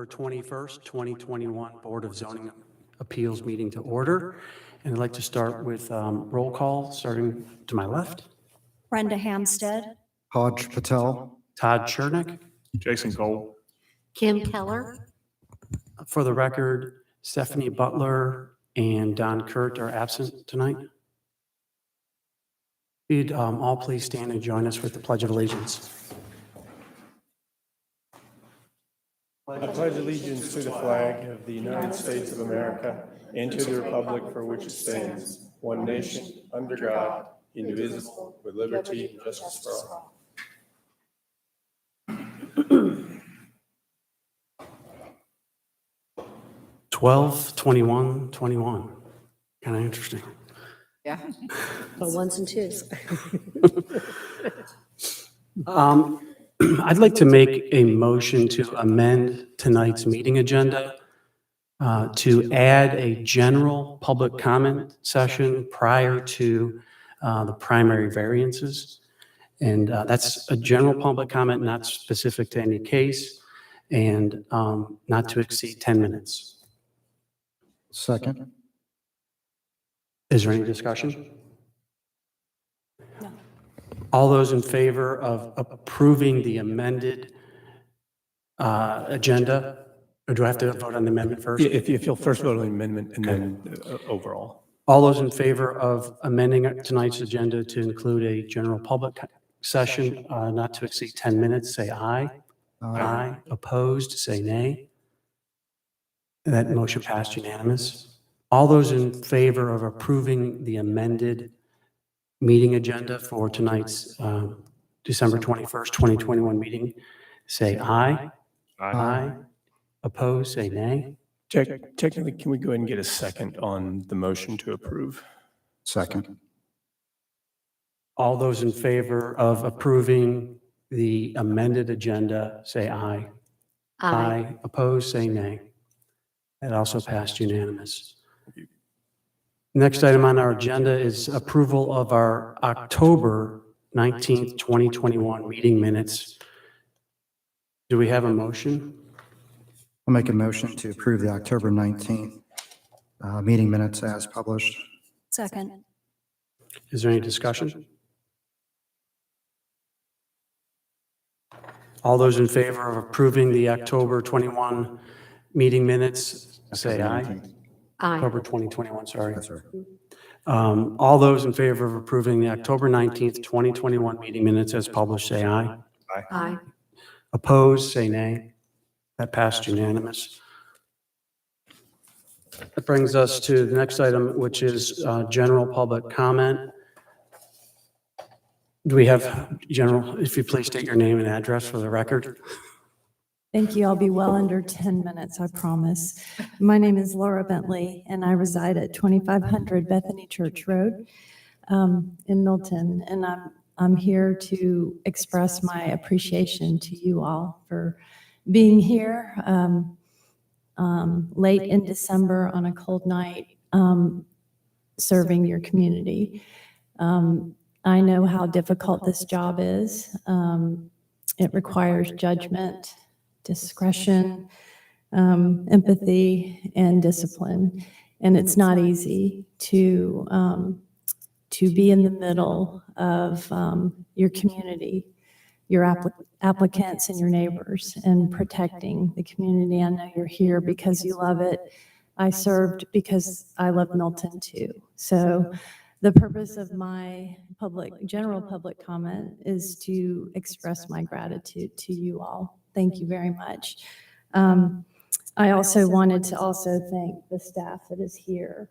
December 21st, 2021 Board of Zoning Appeals meeting to order. And I'd like to start with roll call, starting to my left. Brenda Hamstead. Hodge Patel. Todd Chernick. Jason Cole. Kim Keller. For the record, Stephanie Butler and Don Kurt are absent tonight. We'd all please stand and join us with the Pledge of Allegiance. I pledge allegiance to the flag of the United States of America and to the republic for which it stands, one nation, under God, indivisible, with liberty and justice for all. Twelve, 21, 21. Kind of interesting. Yeah. The ones and twos. I'd like to make a motion to amend tonight's meeting agenda to add a general public comment session prior to the primary variances. And that's a general public comment, not specific to any case, and not to exceed 10 minutes. Second. Is there any discussion? No. All those in favor of approving the amended agenda, or do I have to vote on the amendment first? If you'll first vote on the amendment and then overall. All those in favor of amending tonight's agenda to include a general public session not to exceed 10 minutes, say aye. Aye. Opposed, say nay. And that motion passed unanimous. All those in favor of approving the amended meeting agenda for tonight's December 21st, 2021 meeting, say aye. Aye. Opposed, say nay. Technically, can we go ahead and get a second on the motion to approve? Second. All those in favor of approving the amended agenda, say aye. Aye. Opposed, say nay. That also passed unanimous. Next item on our agenda is approval of our October 19th, 2021 meeting minutes. Do we have a motion? I'll make a motion to approve the October 19th meeting minutes as published. Second. Is there any discussion? All those in favor of approving the October 21 meeting minutes, say aye. Aye. October 2021, sorry. That's right. All those in favor of approving the October 19th, 2021 meeting minutes as published, say aye. Aye. Opposed, say nay. That passed unanimous. That brings us to the next item, which is general public comment. Do we have general, if you please state your name and address for the record? Thank you. I'll be well under 10 minutes, I promise. My name is Laura Bentley, and I reside at 2500 Bethany Church Road in Milton. And I'm here to express my appreciation to you all for being here late in December on a cold night, serving your community. I know how difficult this job is. It requires judgment, discretion, empathy, and discipline. And it's not easy to be in the middle of your community, your applicants and your neighbors, and protecting the community. I know you're here because you love it. I served because I love Milton too. So the purpose of my general public comment is to express my gratitude to you all. Thank you very much. I also wanted to thank the staff that is here.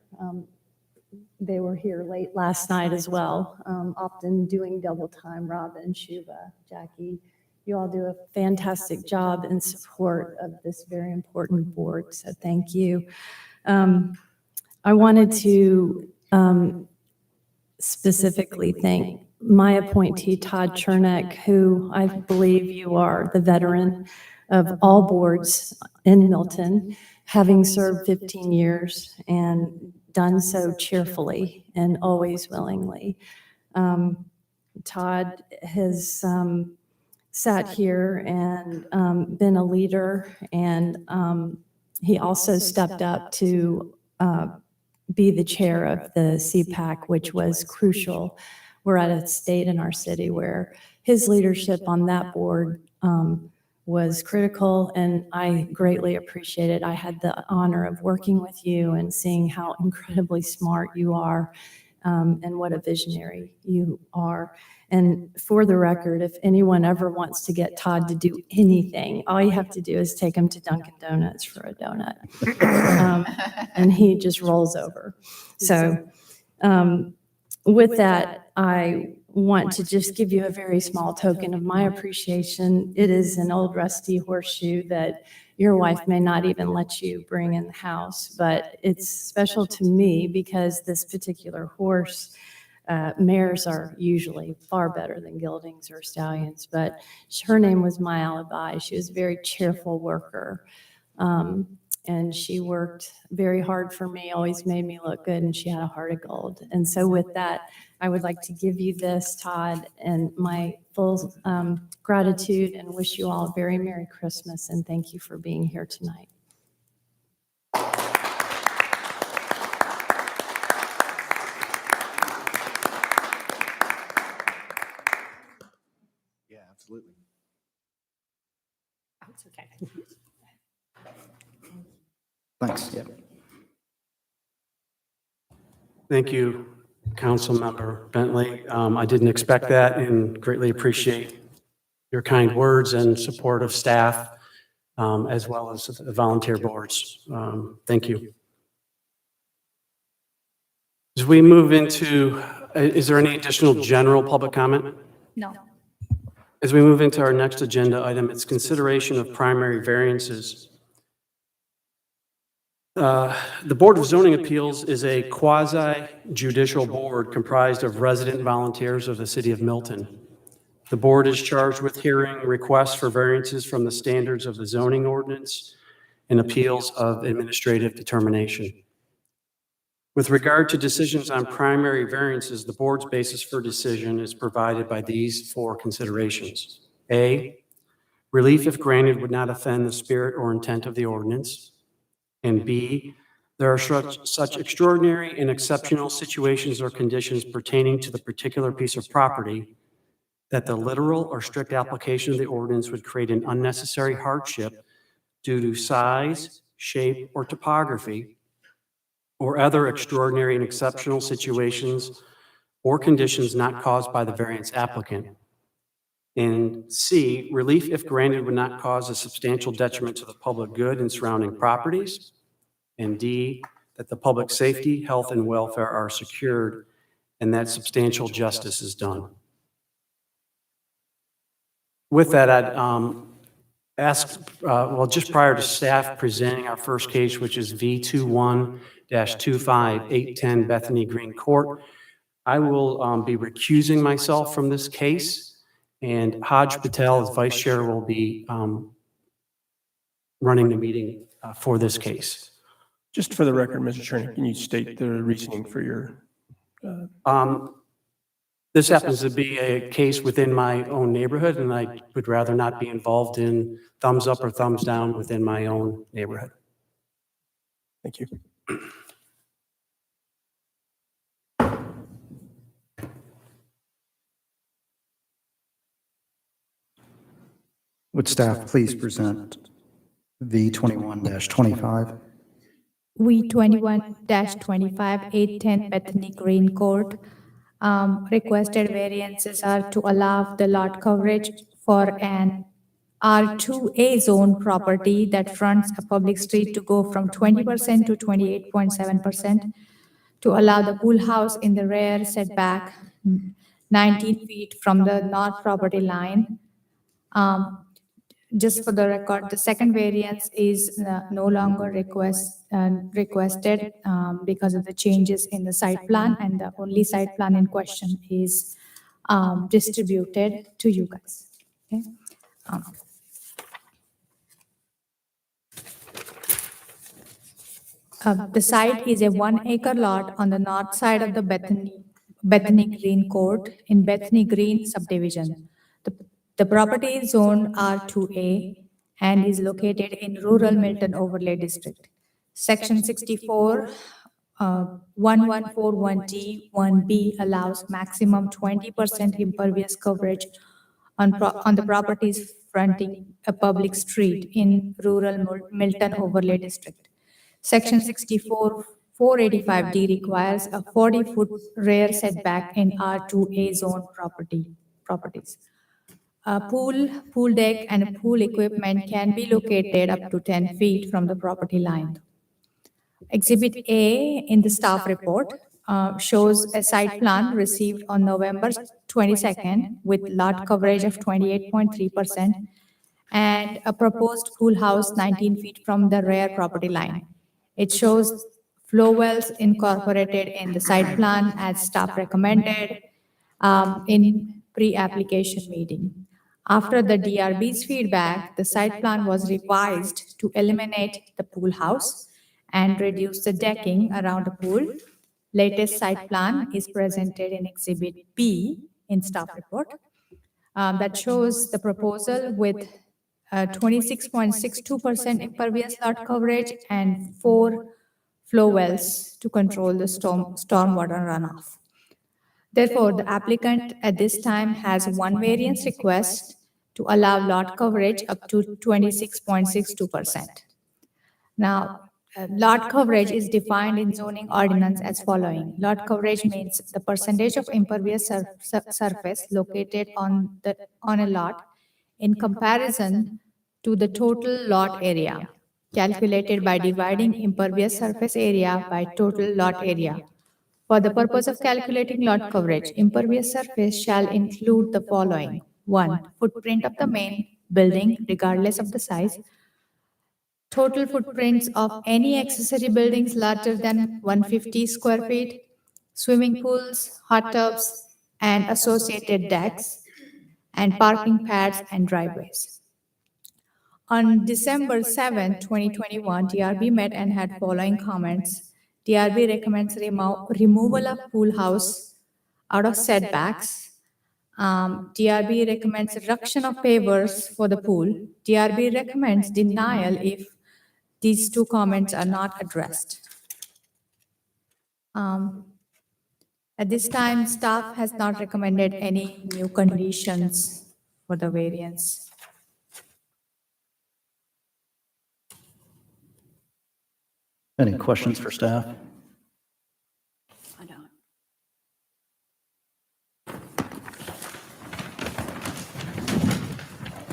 They were here late last night as well, often doing double time. Robin, Shuba, Jackie, you all do a fantastic job in support of this very important board, so thank you. I wanted to specifically thank my appointee, Todd Chernick, who I believe you are the veteran of all boards in Milton, having served 15 years and done so cheerfully and always willingly. Todd has sat here and been a leader, and he also stepped up to be the chair of the CPAC, which was crucial. We're at a state in our city where his leadership on that board was critical, and I greatly appreciate it. I had the honor of working with you and seeing how incredibly smart you are, and what a visionary you are. And for the record, if anyone ever wants to get Todd to do anything, all you have to do is take him to Dunkin' Donuts for a donut. And he just rolls over. So with that, I want to just give you a very small token of my appreciation. It is an old rusty horseshoe that your wife may not even let you bring in the house, but it's special to me because this particular horse, mares are usually far better than geldings or stallions, but her name was My Alibi. She was a very cheerful worker. And she worked very hard for me, always made me look good, and she had a heart of gold. And so with that, I would like to give you this, Todd, and my full gratitude, and wish you all a very Merry Christmas, and thank you for being here tonight. Yeah, absolutely. Oh, it's okay. Thanks. Yeah. Thank you, Councilmember Bentley. I didn't expect that and greatly appreciate your kind words and support of staff, as well as the volunteer boards. Thank you. As we move into, is there any additional general public comment? No. As we move into our next agenda item, it's consideration of primary variances. The Board of Zoning Appeals is a quasi-judicial board comprised of resident volunteers of the City of Milton. The board is charged with hearing requests for variances from the standards of the zoning ordinance and appeals of administrative determination. With regard to decisions on primary variances, the board's basis for decision is provided by these four considerations. A, relief if granted would not offend the spirit or intent of the ordinance. And B, there are such extraordinary and exceptional situations or conditions pertaining to the particular piece of property that the literal or strict application of the ordinance would create an unnecessary hardship due to size, shape, or topography, or other extraordinary and exceptional situations or conditions not caused by the variance applicant. And C, relief if granted would not cause a substantial detriment to the public good and surrounding properties. And D, that the public safety, health, and welfare are secured and that substantial justice is done. With that, I'd ask, just prior to staff presenting our first case, which is V21-25810 Bethany Green Court, I will be recusing myself from this case, and Haj Patel, as vice chair, will be running the meeting for this case. Just for the record, Mr. Chairman, can you state the reasoning for your? This happens to be a case within my own neighborhood, and I would rather not be involved in thumbs up or thumbs down within my own neighborhood. Thank you. Would staff please present V21-25? V21-25 810 Bethany Green Court. Requested variances are to allow the lot coverage for an R2A zone property that fronts a public street to go from 20% to 28.7%, to allow the pool house in the rear setback 19 feet from the north property line. Just for the record, the second variance is no longer requested because of the changes in the site plan, and the only site plan in question is distributed to you guys. Okay? The site is a 1-acre lot on the north side of the Bethany Green Court in Bethany Green subdivision. The property is zoned R2A and is located in rural Milton Overlay District. Section 64, 1141D, 1B allows maximum 20% impervious coverage on the properties fronting a public street in rural Milton Overlay District. Section 64, 485D requires a 40-foot rear setback in R2A zone properties. A pool deck, and pool equipment can be located up to 10 feet from the property line. Exhibit A in the staff report shows a site plan received on November 22nd with lot coverage of 28.3% and a proposed pool house 19 feet from the rear property line. It shows flow wells incorporated in the site plan as staff recommended in pre-application meeting. After the DRB's feedback, the site plan was revised to eliminate the pool house and reduce the decking around the pool. Latest site plan is presented in Exhibit B in staff report that shows the proposal with 26.62% impervious lot coverage and 4 flow wells to control the stormwater runoff. Therefore, the applicant at this time has one variance request to allow lot coverage up to 26.62%. Now, lot coverage is defined in zoning ordinance as following. Lot coverage means the percentage of impervious surface located on a lot in comparison to the total lot area, calculated by dividing impervious surface area by total lot area. For the purpose of calculating lot coverage, impervious surface shall include the following. 1. Footprint of the main building, regardless of the size. Total footprints of any accessory buildings larger than 150 square feet, swimming pools, hot tubs, and associated decks, and parking pads and driveways. On December 7, 2021, DRB met and had following comments. DRB recommends removal of pool house out of setbacks. DRB recommends reduction of pavers for the pool. DRB recommends denial if these two comments are not addressed. At this time, staff has not recommended any new conditions for the variance. Any questions for staff? I don't.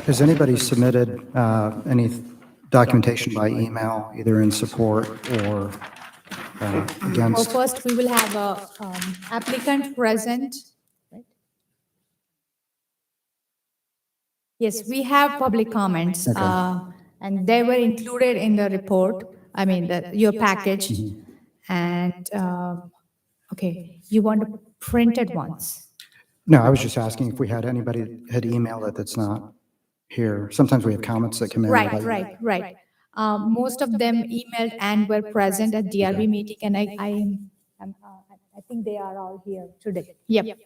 Has anybody submitted any documentation by email, either in support or Well, against? first, we will have a applicant present. Right? Yes, we have public comments, and they were included in the report, your package. And, okay, you want the printed ones? No, I was just asking if we had anybody had emailed it that's not here. Sometimes we have comments that come in. Right. Most of them emailed and were present at DRB meeting, and I think they are all here today. Yep.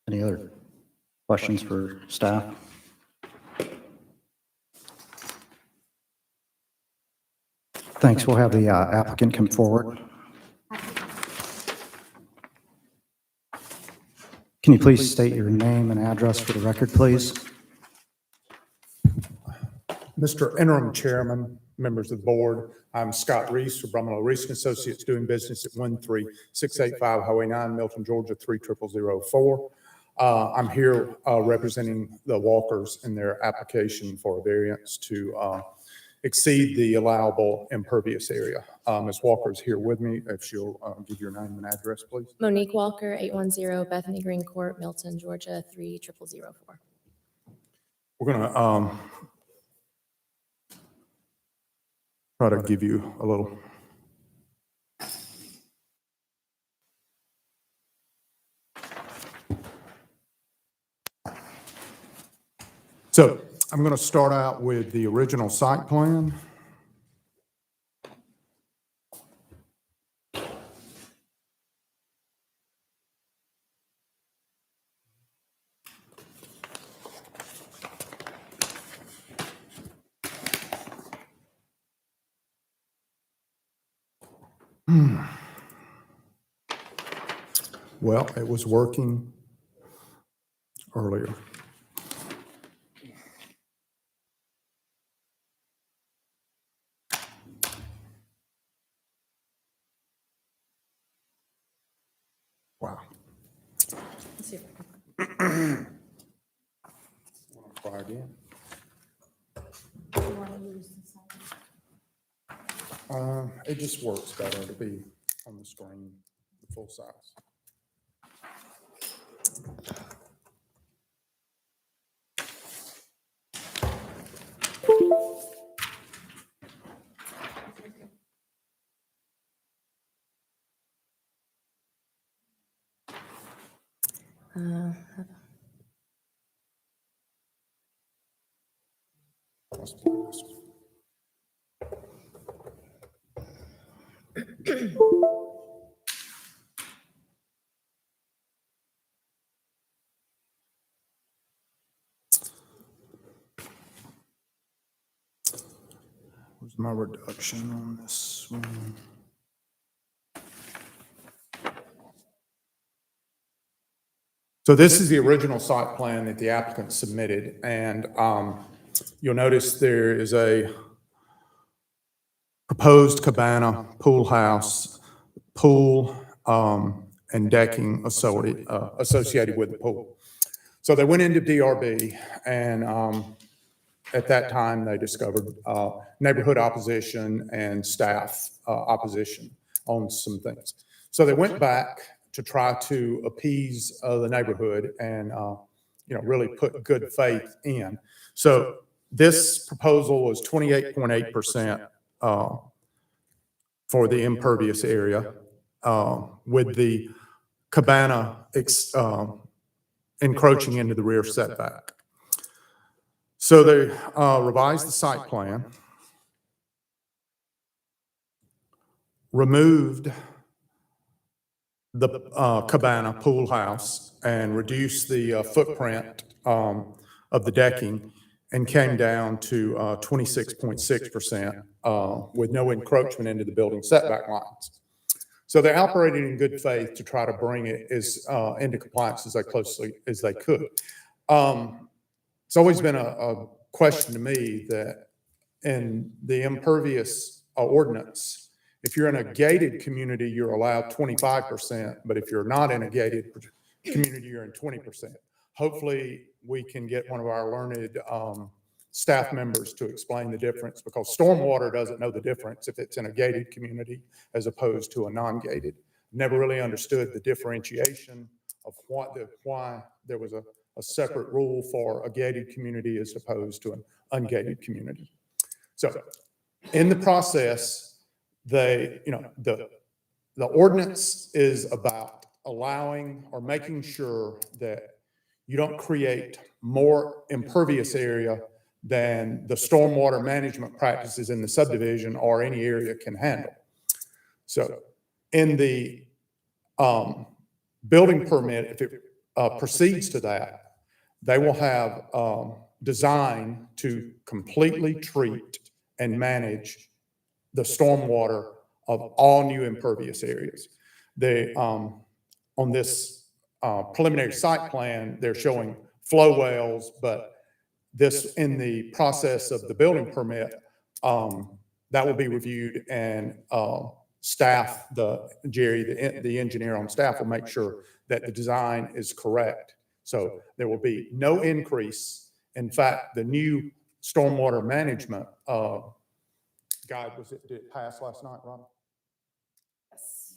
Any other questions for staff? Thanks. We'll have the applicant come forward. Can you please state your name and address for the record, please? Mr. Interim Chairman, members of the board, I'm Scott Reese from Brumlow Reese and Associates, doing business at 13685 Highway 9, Milton, Georgia 30004. I'm here representing the Walkers in their application for a variance to exceed the allowable impervious area. Ms. Walker is here with me. If she'll give your name and address, please. Monique Walker, 810 Bethany Green Court, Milton, Georgia 30004. We're going to try to give you a little. So I'm going to start out with the original site plan. Well, it was working earlier. Wow. Try again. It just works better to be on the screen, the full size. Must be this one. Where's my reduction on this one? So this is the original site plan that the applicant submitted, and you'll notice there is a proposed cabana, pool house, pool, and decking associated with the pool. So they went into DRB, and at that time, they discovered neighborhood opposition and staff opposition on some things. So they went back to try to appease the neighborhood and really put good faith in. So this proposal was 28.8% for the impervious area, with the cabana encroaching into the rear setback. So they revised the site plan, removed the cabana pool house and reduced the footprint of the decking, and came down to 26.6% with no encroachment into the building setback lines. So they operated in good faith to try to bring it into compliance as closely as they could. It's always been a question to me that in the impervious ordinance, if you're in a gated community, you're allowed 25%, but if you're not in a gated community, you're in 20%. Hopefully, we can get one of our learned staff members to explain the difference, because stormwater doesn't know the difference if it's in a gated community as opposed to a non-gated. Never really understood the differentiation of why there was a separate rule for a gated community as opposed to an ungated community. So in the process, the ordinance is about allowing or making sure that you don't create more impervious area than the stormwater management practices in the subdivision or any area can handle. So in the building permit, if it proceeds to that, they will have design to completely treat and manage the stormwater of all new impervious areas. They, on this preliminary site plan, they're showing flow wells, but this, in the process of the building permit, that will be reviewed, and staff, Jerry, the engineer on staff, will make sure that the design is correct. So there will be no increase. In fact, the new stormwater management guide, did it pass last night, Ron? Yes.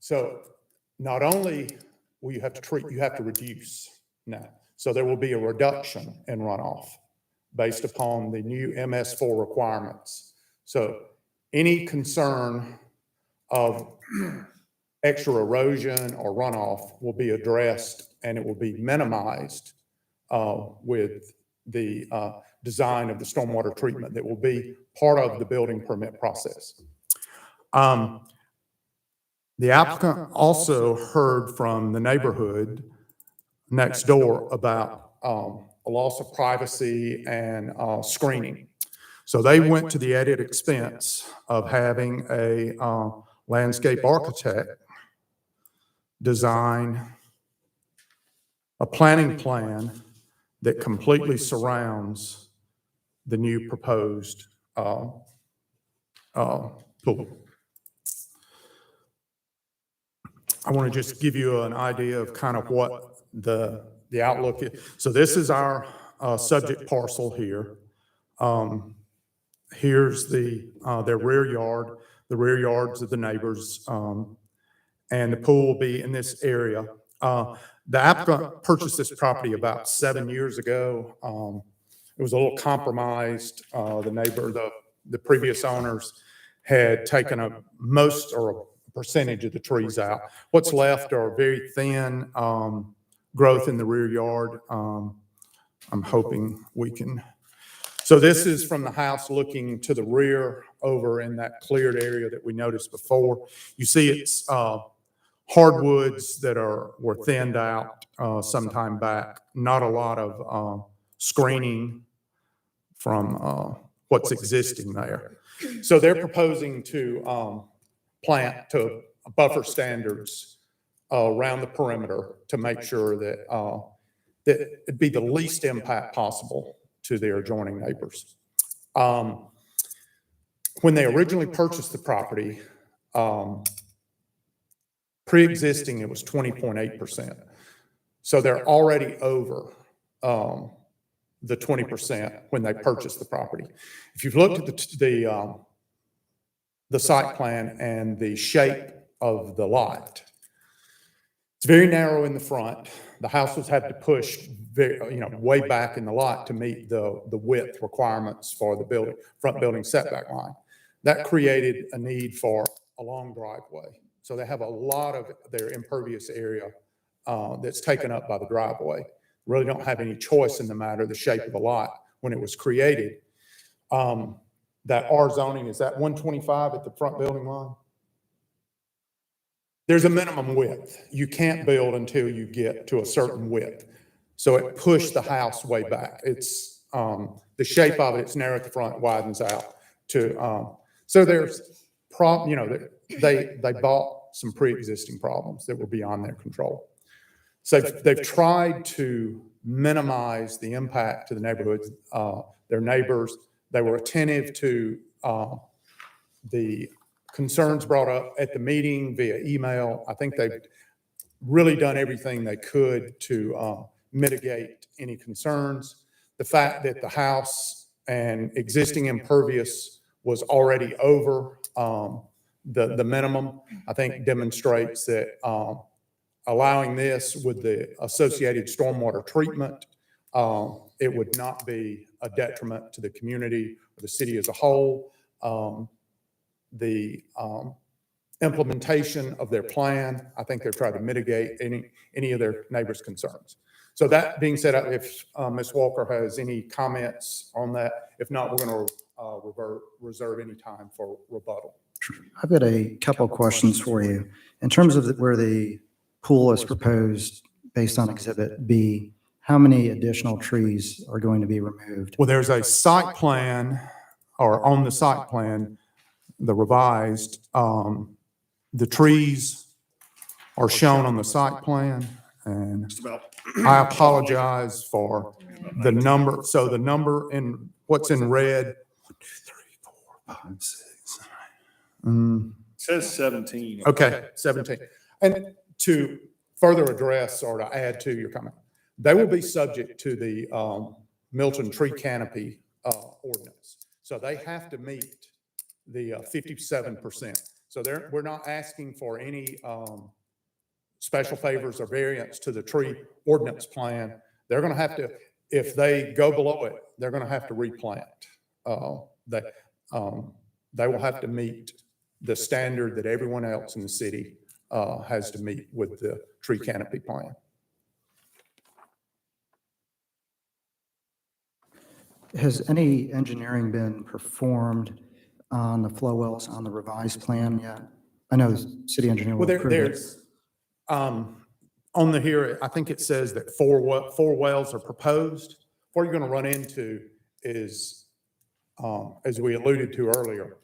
So not only will you have to treat, you have to reduce now. So there will be a reduction in runoff based upon the new MS4 requirements. So any concern of extra erosion or runoff will be addressed, and it will be minimized with the design of the stormwater treatment that will be part of the building permit process. The applicant also heard from the neighborhood next door about a loss of privacy and screening. So they went to the added expense of having a landscape architect design a planning plan that completely surrounds the new proposed pool. I want to just give you an idea of kind of what the outlook is. So this is our subject parcel here. Here's their rear yard, the rear yards of the neighbors, and the pool will be in this area. The applicant purchased this property about 7 years ago. It was a little compromised. The previous owners had taken most or a percentage of the trees out. What's left are very thin growth in the rear yard. I'm hoping we can. So this is from the house looking to the rear over in that cleared area that we noticed before. You see it's hardwoods that were thinned out some time back. Not a lot of screening from what's existing there. So they're proposing to plant to buffer standards around the perimeter to make sure that that it'd be the least impact possible to their adjoining neighbors. When they originally purchased the property, pre-existing, it was 20.8%. So they're already over the 20% when they purchased the property. If you've looked at the site plan and the shape of the lot, it's very narrow in the front. The house was had to push way back in the lot to meet the width requirements for the front building setback line. That created a need for a long driveway. So they have a lot of their impervious area that's taken up by the driveway. Really don't have any choice in the matter, the shape of the lot when it was created. That R zoning, is that 125 at the front building line? There's a minimum width. You can't build until you get to a certain width. So it pushed the house way back. It's the shape of it, it's narrow at the front, widens out to, so there's they bought some pre-existing problems that were beyond their control. So they've tried to minimize the impact to the neighborhoods, their neighbors. They were attentive to the concerns brought up at the meeting via email. I think they've really done everything they could to mitigate any concerns. The fact that the house and existing impervious was already over the minimum, I think demonstrates that allowing this with the associated stormwater treatment, it would not be a detriment to the community or the city as a whole. The implementation of their plan, I think they're trying to mitigate any of their neighbors' concerns. So that being said, if Ms. Walker has any comments on that, if not, we're going to reserve any time for rebuttal. I've got a couple of questions for you. In terms of where the pool is proposed based on Exhibit B, how many additional trees are going to be removed? Well, there's a site plan, or on the site plan, the revised, the trees are shown on the site plan, and I apologize for the number. So the number in what's in red, 1, 2, 3, 4, 5, 6. It says 17. Okay, 17. And to further address or to add to your comment, they will be subject to the Milton tree canopy ordinance. So they have to meet the 57%. So we're not asking for any special favors or variance to the tree ordinance plan. They're going to have to, if they go below it, they're going to have to replant. They will have to meet the standard that everyone else in the city has to meet with the tree canopy plan. Has any engineering been performed on the flow wells on the revised plan yet? I know the city engineer will approve it. There's on the here, I think it says that four wells are proposed. What you're going to run into is, as we alluded to earlier,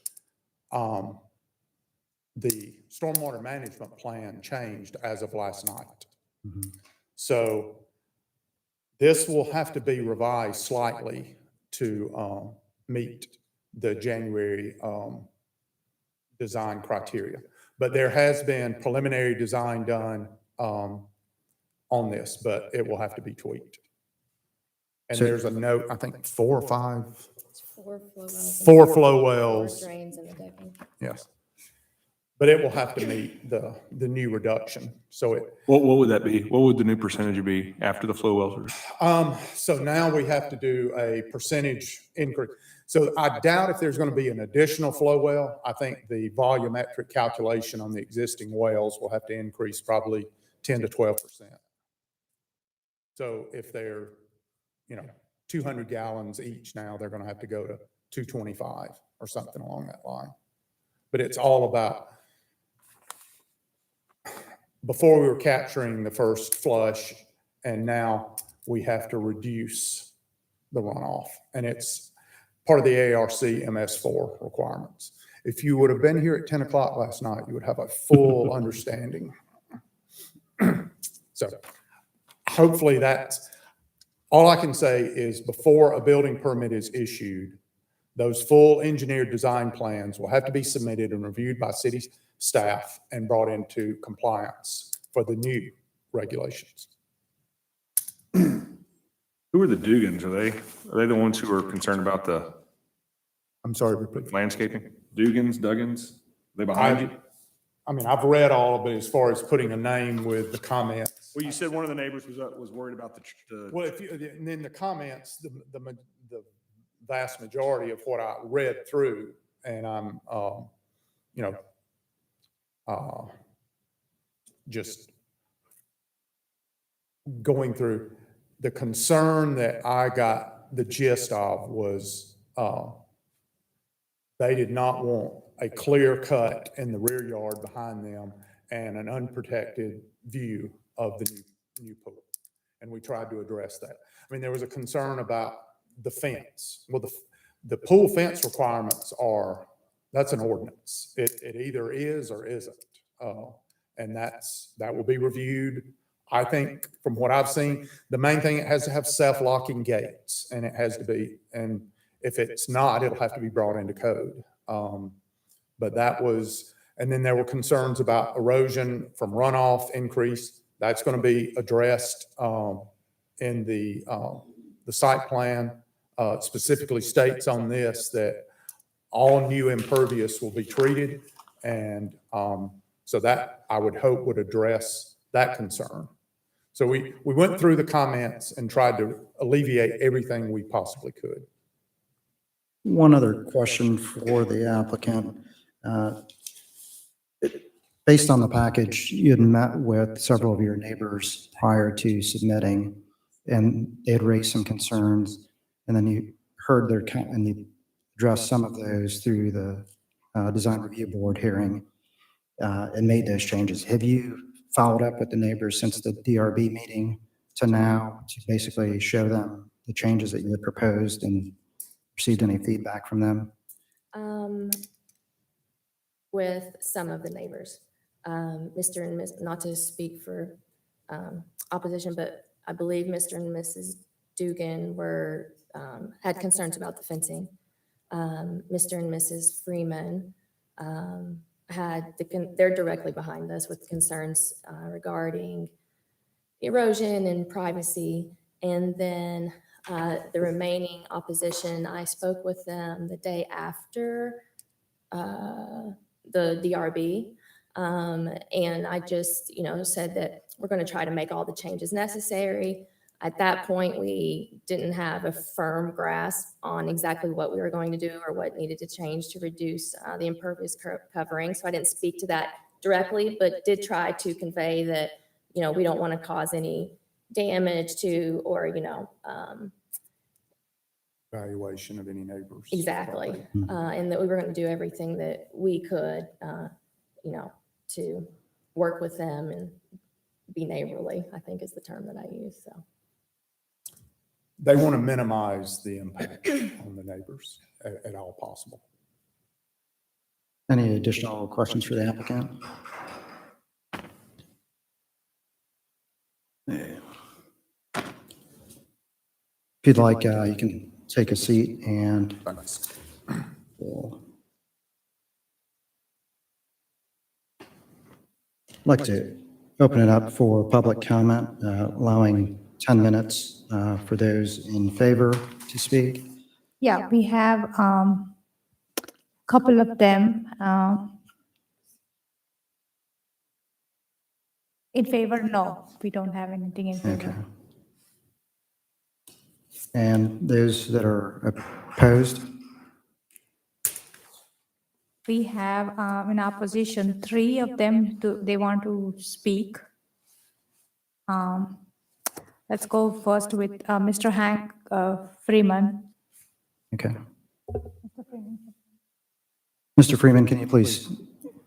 the stormwater management plan changed as of last night. Mhm. So this will have to be revised slightly to meet the January design criteria. But there has been preliminary design done on this, but it will have to be tweaked. And So- there's a note, I think 4 or 5, It's 4 flow wells. 4 flow 4 wells, drains in the decking. yes. But it will have to meet the new reduction. So it, What would that be? What would the new percentage be after the flow wells are? so now we have to do a percentage increase. So I doubt if there's going to be an additional flow well. I think the volumetric calculation on the existing wells will have to increase probably 10 to 12%. So if they're, 200 gallons each now, they're going to have to go to 225 or something along that line. But it's all about, before we were capturing the first flush, and now we have to reduce the runoff. And it's part of the ARC MS4 requirements. If you would have been here at 10 o'clock last night, you would have a full understanding. So hopefully that's, all I can say is before a building permit is issued, those full engineered design plans will have to be submitted and reviewed by city staff and brought into compliance for the new regulations. Who are the Dugans? Are they the ones who are concerned about the I'm sorry, repeat. landscaping? Duggins? They behind you? I've read all of it as far as putting a name with the comments. Well, you said one of the neighbors was worried about the. Well, and then the comments, the vast majority of what I read through, and I'm, just going through, the concern that I got the gist of was, they did not want a clear cut in the rear yard behind them and an unprotected view of the new pool. And we tried to address that. There was a concern about the fence. Well, the pool fence requirements that's an ordinance. It either is or isn't. And that will be reviewed. I think from what I've seen, the main thing, it has to have self-locking gates, and it has to be, and if it's not, it'll have to be brought into code. But that was, and then there were concerns about erosion from runoff increase. That's going to be addressed in the site plan. Specifically states on this that all new impervious will be treated, and so that I would hope would address that concern. So we went through the comments and tried to alleviate everything we possibly could. One other question for the applicant. Based on the package, you had met with several of your neighbors prior to submitting, and they had raised some concerns, and then you heard and you addressed some of those through the design review board hearing and made those changes. Have you followed up with the neighbors since the DRB meeting to now to basically show them the changes that you had proposed and received any feedback from them? With some of the neighbors. Mr. and Miss, not to speak for opposition, but I believe Mr. and Mrs. Dugan had concerns about the fencing. Mr. and Mrs. Freeman they're directly behind us with concerns regarding erosion and privacy. And then the remaining opposition, I spoke with them the day after the DRB. And I just, said that we're going to try to make all the changes necessary. At that point, we didn't have a firm grasp on exactly what we were going to do or what needed to change to reduce the impervious covering. So I didn't speak to that directly, but did try to convey that, we don't want to cause any damage to, or, Evaluation of any neighbors. exactly. And that we were going to do everything that we could, to work with them and be neighborly, I think is the term that I use. So They want to minimize the impact on the neighbors at all possible. Any additional questions for the applicant? If you'd like, you can take a seat and we'll like to open it up for public comment, allowing 10 minutes for those in favor to speak. Yeah, we have couple of them. In favor, no, we don't have anything in Okay. favor. And those that are opposed? We have in opposition, 3 of them, they want to speak. Let's go first with Mr. Hank Freeman. Okay. Mr. Freeman, can you please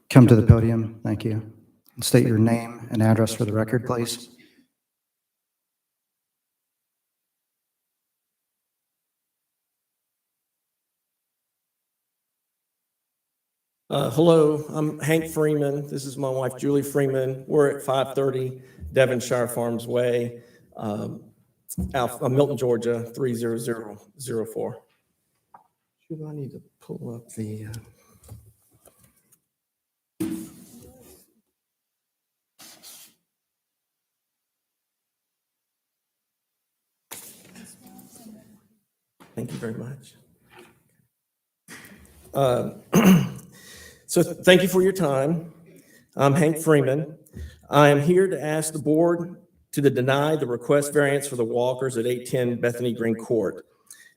come to the podium? Thank you. And state your name and address for the record, please. Hello, I'm Hank Freeman. This is my wife, Julie Freeman. We're at 530 Devonshire Farms Way, Milton, Georgia, 30004. Should I need to pull up the... Thank you very much. So thank you for your time. I'm Hank Freeman. I am here to ask the board to deny the request variance for the walkers at 810 Bethany Green Court.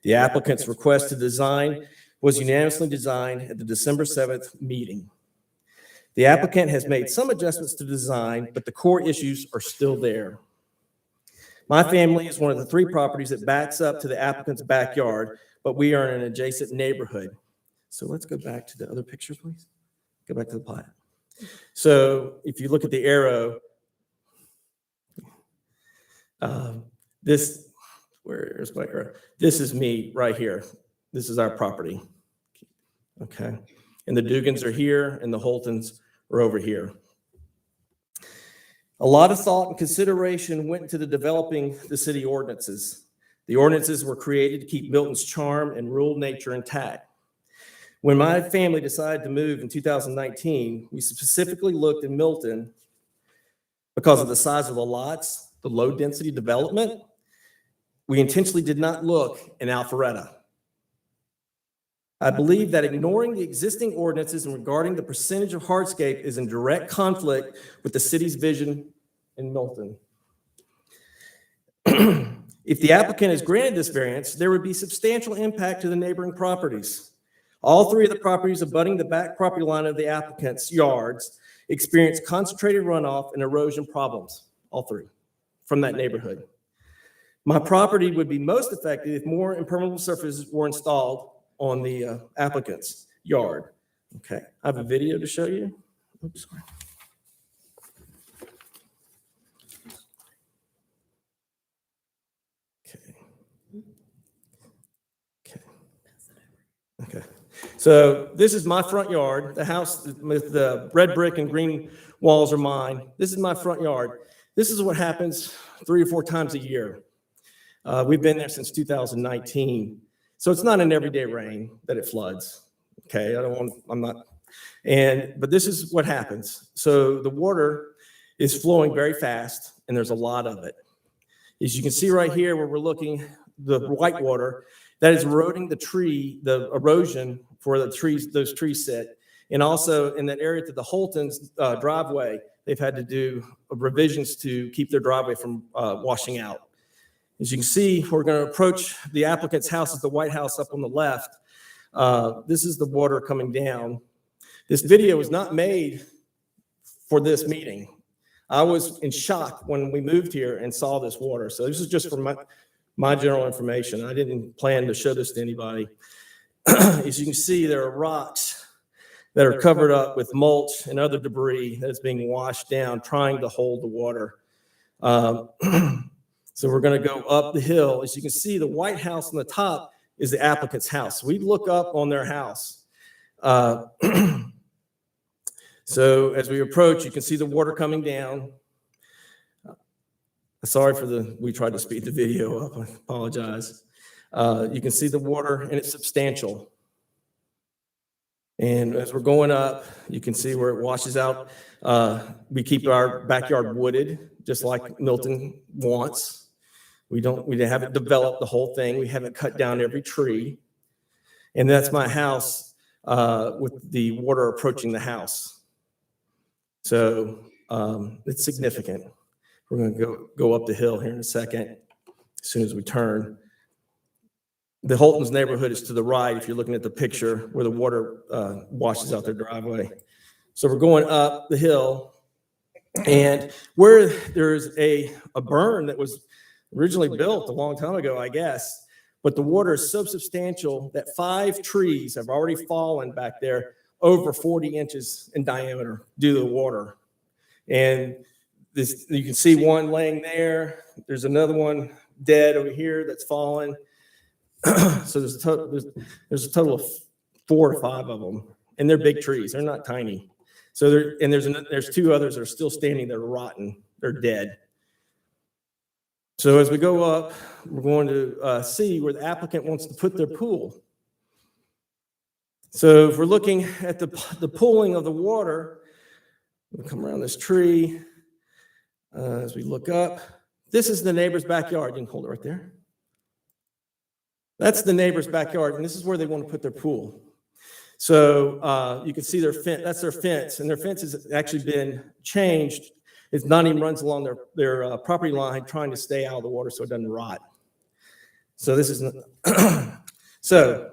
The applicant's request to design was unanimously designed at the December 7th meeting. The applicant has made some adjustments to design, but the core issues are still there. My family is one of the 3 properties that backs up to the applicant's backyard, but we are in an adjacent neighborhood. So let's go back to the other picture, please. Go back to the plat. So if you look at the arrow, where's my arrow? This is me right here. This is our property. Okay. And the Dugans are here and the Holtons are over here. A lot of thought and consideration went into developing the city ordinances. The ordinances were created to keep Milton's charm and rural nature intact. When my family decided to move in 2019, we specifically looked in Milton because of the size of the lots, the low density development. We intentionally did not look in Alpharetta. I believe that ignoring the existing ordinances and regarding the percentage of hardscape is in direct conflict with the city's vision in Milton. If the applicant is granted this variance, there would be substantial impact to the neighboring properties. All 3 of the properties abutting the back property line of the applicant's yards experience concentrated runoff and erosion problems, all 3, from that neighborhood. My property would be most affected if more impermeable surfaces were installed on the applicant's yard. Okay, I have a video to show you. Oops, sorry. Okay. So this is my front yard. The house with the red brick and green walls are mine. This is my front yard. This is what happens 3 or 4 times a year. We've been there since 2019. So it's not an everyday rain that it floods. Okay, but this is what happens. So the water is flowing very fast and there's a lot of it. As you can see right here where we're looking, the white water, that is eroding the erosion for the trees, those trees sit. And also in that area to the Holton's driveway, they've had to do revisions to keep their driveway from washing out. As you can see, we're going to approach the applicant's house, is the White House up on the left. This is the water coming down. This video was not made for this meeting. I was in shock when we moved here and saw this water. So this is just for my general information. I didn't plan to show this to anybody. As you can see, there are rocks that are covered up with mulch and other debris that is being washed down, trying to hold the water. So we're going to go up the hill. As you can see, the White House on the top is the applicant's house. We look up on their house. So as we approach, you can see the water coming down. Sorry we tried to speed the video up, I apologize. You can see the water and it's substantial. And as we're going up, you can see where it washes out. We keep our backyard wooded, just like Milton wants. We haven't developed the whole thing. We haven't cut down every tree. And that's my house with the water approaching the house. So it's significant. We're going to go up the hill here in a second, as soon as we turn. The Holton's neighborhood is to the right, if you're looking at the picture, where the water washes out their driveway. So we're going up the hill, and where there's a burn that was originally built a long time ago, I guess, but the water is so substantial that 5 trees have already fallen back there over 40 inches in diameter due to the water. And this, you can see one laying there. There's another one dead over here that's fallen. So there's a total of 4 to 5 of them, and they're big trees. They're not tiny. So there's 2 others that are still standing. They're rotten. They're dead. So as we go up, we're going to see where the applicant wants to put their pool. So if we're looking at the pooling of the water, we'll come around this tree. As we look up, this is the neighbor's backyard. You can hold it right there. That's the neighbor's backyard, and this is where they want to put their pool. So you can see their fence. That's their fence, and their fence has actually been changed. It's not even runs along their property line, trying to stay out of the water so it doesn't rot. So this is so.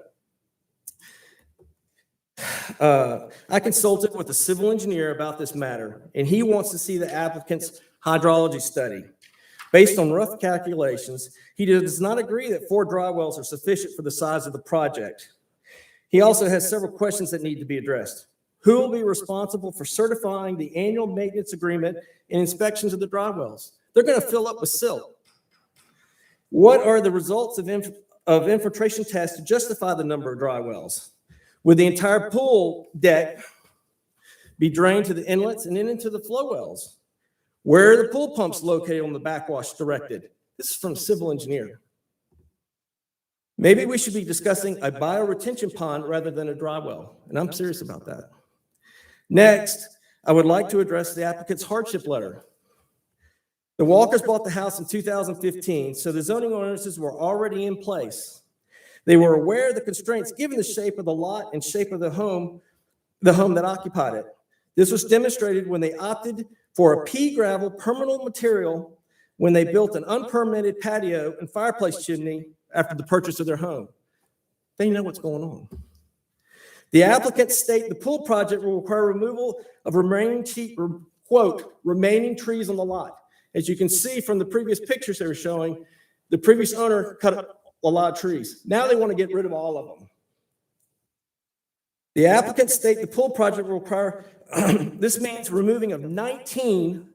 I consulted with a civil engineer about this matter, and he wants to see the applicant's hydrology study. Based on rough calculations, he does not agree that 4 dry wells are sufficient for the size of the project. He also has several questions that need to be addressed. Who will be responsible for certifying the annual maintenance agreement and inspections of the dry wells? They're going to fill up with silt. What are the results of infiltration tests to justify the number of dry wells? Would the entire pool deck be drained to the inlets and then into the flow wells? Where are the pool pumps located on the backwash directed? This is from a civil engineer. Maybe we should be discussing a bioretention pond rather than a dry well, and I'm serious about that. Next, I would like to address the applicant's hardship letter. The Walkers bought the house in 2015, so the zoning ordinances were already in place. They were aware of the constraints given the shape of the lot and shape of the home that occupied it. This was demonstrated when they opted for a pea gravel permanent material when they built an unpermitted patio and fireplace chimney after the purchase of their home. They know what's going on. The applicants state the pool project will require removal of remaining trees on the lot. As you can see from the previous pictures they were showing, the previous owner cut a lot of trees. Now they want to get rid of all of them. The applicants state the pool project will require, this means removing of 19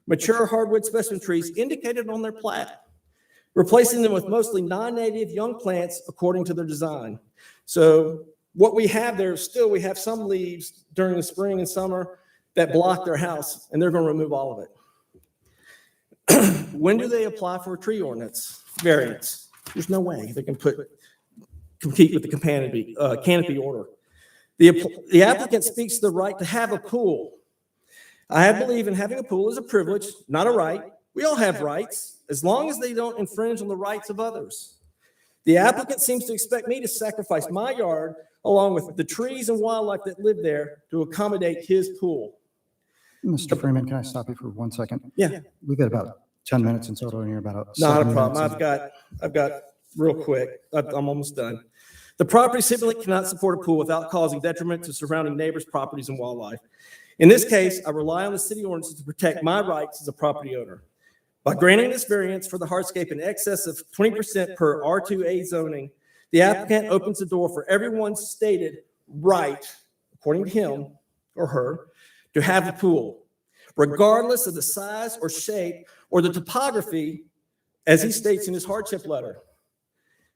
mature hardwood specimen trees indicated on their plat, replacing them with mostly non-native young plants according to their design. So what we have there is still, we have some leaves during the spring and summer that block their house, and they're going to remove all of it. When do they apply for a tree ordinance variance? There's no way they can compete with the canopy order. The applicant speaks to the right to have a pool. I believe in having a pool is a privilege, not a right. We all have rights, as long as they don't infringe on the rights of others. The applicant seems to expect me to sacrifice my yard along with the trees and wildlife that live there to accommodate his pool. Mr. Freeman, can I stop you for 1 second? Yeah. We've got about 10 minutes in total in here, about Not a 7 problem. minutes. I've got real quick. I'm almost done. The property simply cannot support a pool without causing detriment to surrounding neighbors' properties and wildlife. In this case, I rely on the city ordinances to protect my rights as a property owner. By granting this variance for the hardscape in excess of 20% per R2A zoning, the applicant opens the door for everyone's stated right, according to him or her, to have a pool, regardless of the size or shape or the topography, as he states in his hardship letter.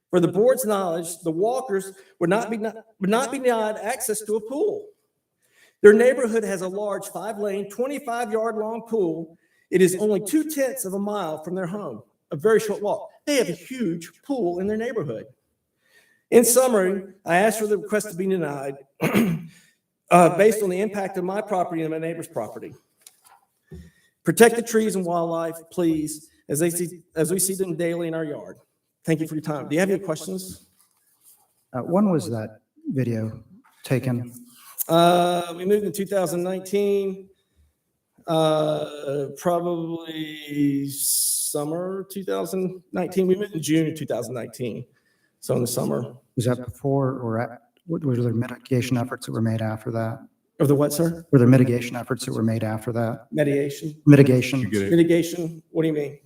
For the board's knowledge, the Walkers would not be denied access to a pool. Their neighborhood has a large 5-lane, 25-yard-long pool. It is only 2/10 of a mile from their home, a very short walk. They have a huge pool in their neighborhood. In summary, I asked for the request to be denied based on the impact of my property and my neighbor's property. Protect the trees and wildlife, please, as we see them daily in our yard. Thank you for your time. Do you have any questions? When was that video taken? We moved in 2019, probably summer 2019. We moved in June of 2019, so in the summer. Was that before or were there mitigation efforts that were made after that? Of the what, sir? Were there mitigation efforts that were made after that? Mediation? Mitigation, Mitigation? What do you mean?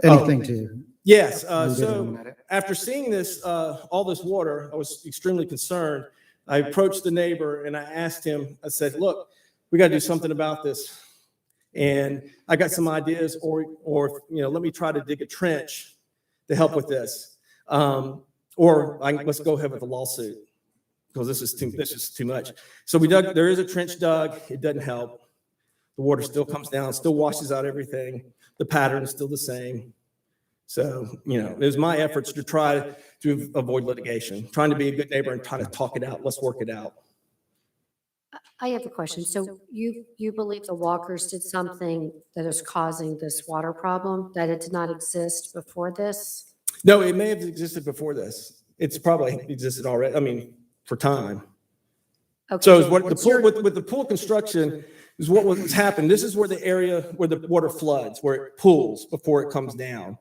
anything to? Yes, alleviate so eliminate it? after seeing this, all this water, I was extremely concerned. I approached the neighbor and I asked him, I said, look, we got to do something about this. And I got some ideas or, let me try to dig a trench to help with this. Let's go ahead with the lawsuit because this is too much. So there is a trench dug. It doesn't help. The water still comes down, still washes out everything. The pattern is still the same. So, it was my efforts to try to avoid litigation, trying to be a good neighbor and trying to talk it out. Let's work it out. I have a question. So you believe the walkers did something that is causing this water problem, that it did not exist before this? No, it may have existed before this. It's probably existed already. For time. Okay. So what the pool with the pool construction is what was happened. This is where the area where the water floods, where it pools before it comes down.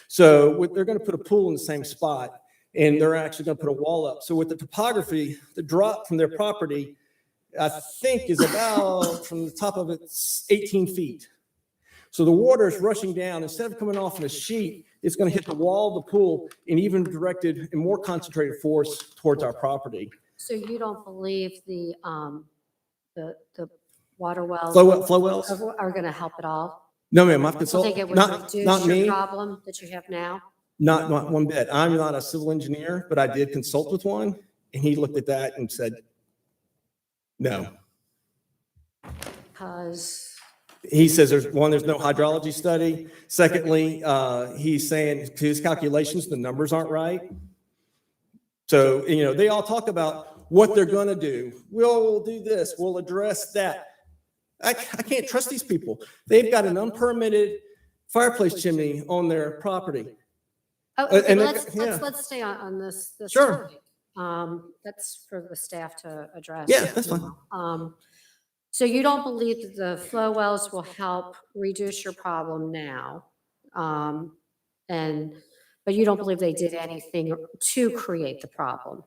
So they're going to put a pool in the same spot, and they're actually going to put a wall up. So with the topography, the drop from their property, I think, is about from the top of it 18 feet. So the water is rushing down. Instead of coming off in a sheet, it's going to hit the wall of the pool and even directed in more concentrated force towards our property. So you don't believe the water wells Flow wells? are going to help at all? No, ma'am. I've You consulted. think it would Not reduce your me. problem that you have now? Not one bit. I'm not a civil engineer, but I did consult with one, and he looked at that and said, no. Because He says there's no hydrology study. Secondly, he's saying his calculations, the numbers aren't right. So, they all talk about what they're going to do. We'll do this. We'll address that. I can't trust these people. They've got an unpermitted fireplace chimney on their property. let's stay on this. Sure. topic. That's for the staff to address. Yeah, that's fine. So you don't believe that the flow wells will help reduce your problem now? But you don't believe they did anything to create the problem?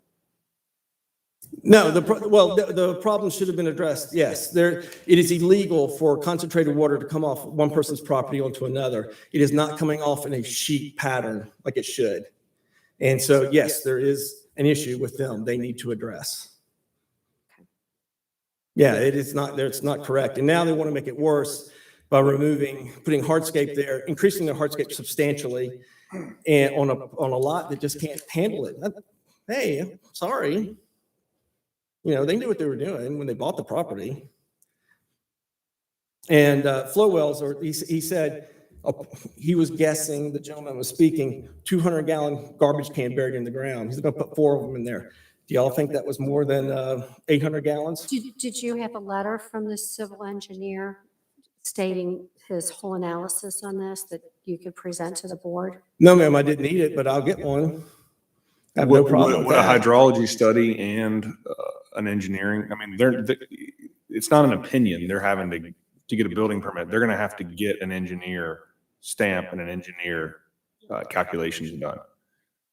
No, the problem should have been addressed. Yes, it is illegal for concentrated water to come off one person's property onto another. It is not coming off in a sheet pattern like it should. And so, yes, there is an issue with them they need to address. Yeah, it's not correct. And now they want to make it worse by putting hardscape there, increasing the hardscape substantially and on a lot that just can't handle it. Hey, sorry. They knew what they were doing when they bought the property. And flow wells, he said, he was guessing, the gentleman was speaking, 200-gallon garbage can buried in the ground. He's going to put 4 of them in there. Do y'all think that was more than 800 gallons? Did you have a letter from the civil engineer stating his whole analysis on this that you could present to the board? No, ma'am, I didn't need it, but I'll get one. I have no problem with Would a that. hydrology study and an engineering, it's not an opinion. They're having to get a building permit. They're going to have to get an engineer stamp and an engineer calculations done.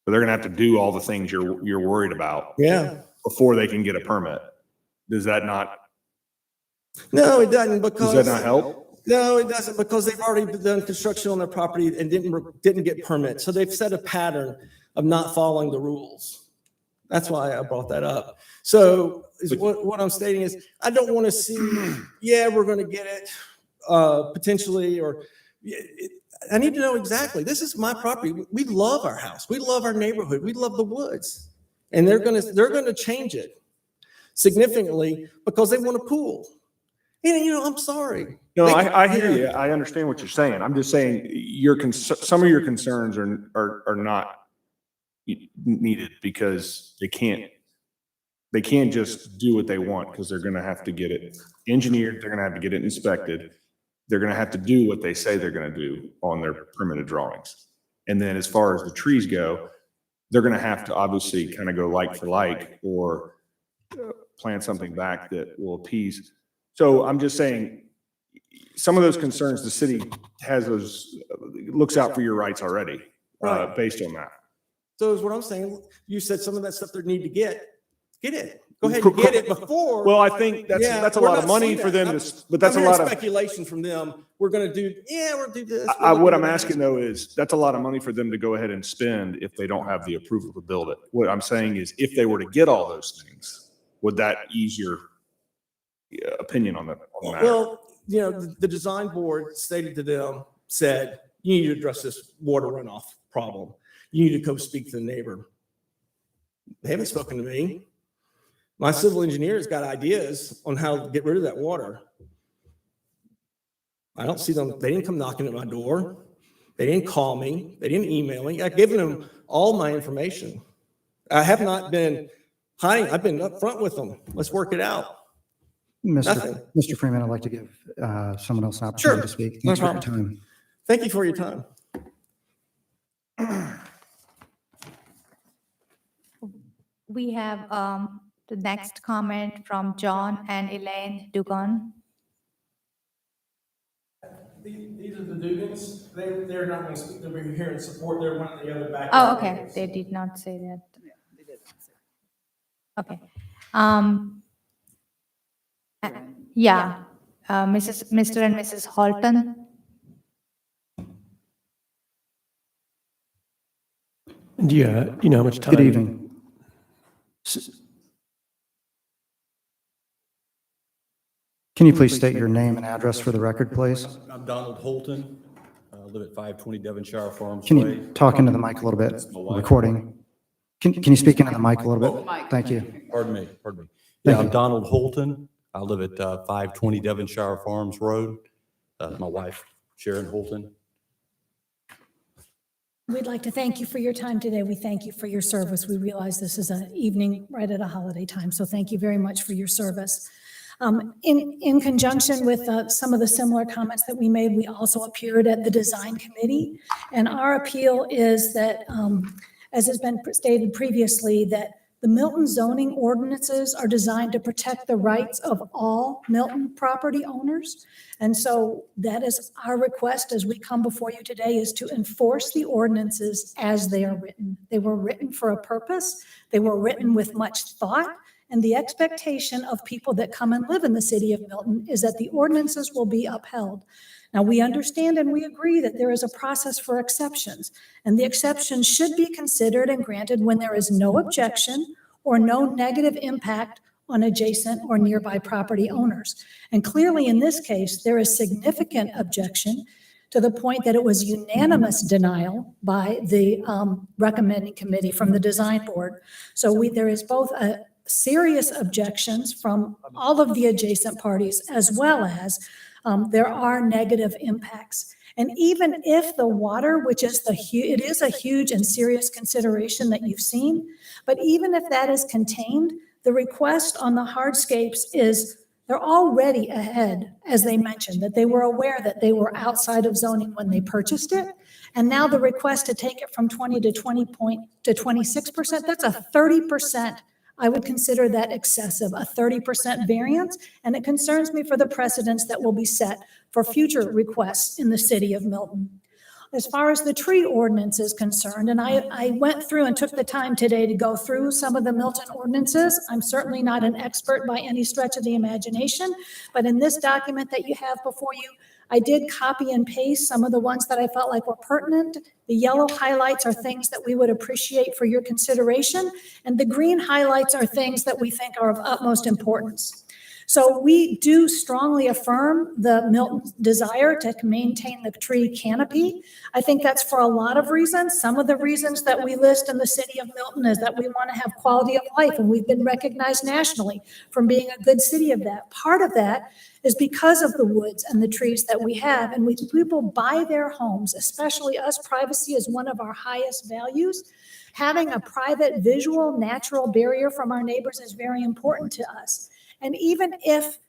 So they're going to have to do all the things you're worried about. Yeah. Before they can get a permit. Does that not? No, it doesn't because. Does that not help? No, it doesn't because they've already done construction on their property and didn't get permits. So they've set a pattern of not following the rules. That's why I brought that up. So what I'm stating is I don't want to see, we're going to get it potentially, or I need to know exactly. This is my property. We love our house. We love our neighborhood. We love the woods, and they're going to change it. significantly because they want a pool. And, I'm sorry. No, I hear you. I understand what you're saying. I'm just saying some of your concerns are not needed because they can't just do what they want because they're going to have to get it engineered. They're going to have to get it inspected. They're going to have to do what they say they're going to do on their permitted drawings. And then as far as the trees go, they're going to have to obviously kind of go like for like or plant something back that will appease. So I'm just saying some of those concerns, the city has looks out for your rights already based on that. So is what I'm saying. You said some of that stuff they need to get it. Go ahead and get it before. Well, I think that's a lot of money for them but that's a lot of speculation from them. We're going to do, we'll do this. What I'm asking though is that's a lot of money for them to go ahead and spend if they don't have the approval to build it. What I'm saying is if they were to get all those things, would that ease your opinion on that? Well, the design board stated to them, said, you need to address this water runoff problem. You need to go speak to the neighbor. They haven't spoken to me. My civil engineer's got ideas on how to get rid of that water. I don't see them. They didn't come knocking at my door. They didn't call me. They didn't email me. I've given them all my information. I have not been hiding. I've been up front with them. Let's work it out. Mr. Freeman, I'd like to give someone else an opportunity to speak. Thanks for your time. Thank you for your time. We have the next comment from John and Elaine Dugan. These are the Dugans. They're not going to speak. They'll be here in support. They're one of the other back. Oh, okay. They did not say that. Okay. Mr. and Mrs. Halton. Yeah, you know how much time. Good evening. Can you please state your name and address for the record, please? I'm Donald Holton. I live at 520 Devonshire Farms Can Way. you talk into the mic a little bit? Recording. Can you speak into the mic a little bit? Thank you. Pardon me. Thank Yeah, I'm you. Donald Holton. I live at 520 Devonshire Farms Road. My wife, Sharon Holton. We'd like to thank you for your time today. We thank you for your service. We realize this is an evening right at a holiday time, so thank you very much for your service. In conjunction with some of the similar comments that we made, we also appeared at the design committee. And our appeal is that, as has been stated previously, that the Milton zoning ordinances are designed to protect the rights of all Milton property owners. And so that is our request as we come before you today, is to enforce the ordinances as they are written. They were written for a purpose. They were written with much thought. And the expectation of people that come and live in the city of Milton is that the ordinances will be upheld. Now, we understand and we agree that there is a process for exceptions, and the exceptions should be considered and granted when there is no objection or no negative impact on adjacent or nearby property owners. And clearly, in this case, there is significant objection to the point that it was unanimous denial by the recommending committee from the design board. So there is both a serious objections from all of the adjacent parties, as well as there are negative impacts. And even if the water, which is it is a huge and serious consideration that you've seen, but even if that is contained, the request on the hardscapes is they're already ahead, as they mentioned, that they were aware that they were outside of zoning when they purchased it. And now the request to take it from 20 to 26%, that's a 30%. I would consider that excessive, a 30% variance, and it concerns me for the precedents that will be set for future requests in the city of Milton. As far as the tree ordinance is concerned, and I went through and took the time today to go through some of the Milton ordinances. I'm certainly not an expert by any stretch of the imagination, but in this document that you have before you, I did copy and paste some of the ones that I felt like were pertinent. The yellow highlights are things that we would appreciate for your consideration, and the green highlights are things that we think are of utmost importance. So we do strongly affirm the Milton desire to maintain the tree canopy. I think that's for a lot of reasons. Some of the reasons that we list in the city of Milton is that we want to have quality of life, and we've been recognized nationally from being a good city of that. Part of that is because of the woods and the trees that we have, and when people buy their homes, especially us, privacy is one of our highest values. Having a private, visual, natural barrier from our neighbors is very important to us. And even if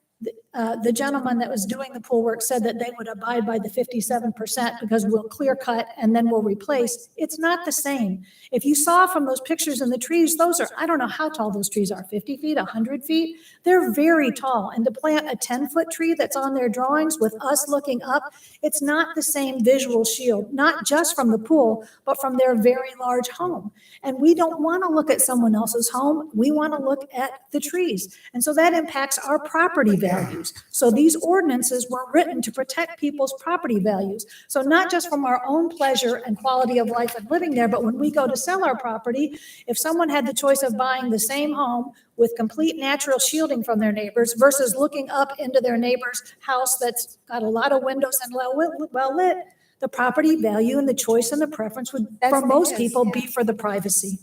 the gentleman that was doing the pool work said that they would abide by the 57% because we'll clear cut and then we'll replace, it's not the same. If you saw from those pictures in the trees, those are, I don't know how tall those trees are, 50 feet, 100 feet. They're very tall. And to plant a 10-foot tree that's on their drawings with us looking up, it's not the same visual shield, not just from the pool, but from their very large home. And we don't want to look at someone else's home. We want to look at the trees. And so that impacts our property values. So these ordinances were written to protect people's property values. So not just from our own pleasure and quality of life and living there, but when we go to sell our property, if someone had the choice of buying the same home with complete natural shielding from their neighbors versus looking up into their neighbor's house that's got a lot of windows and well lit, the property value and the choice and the preference would, for most people, be for the privacy.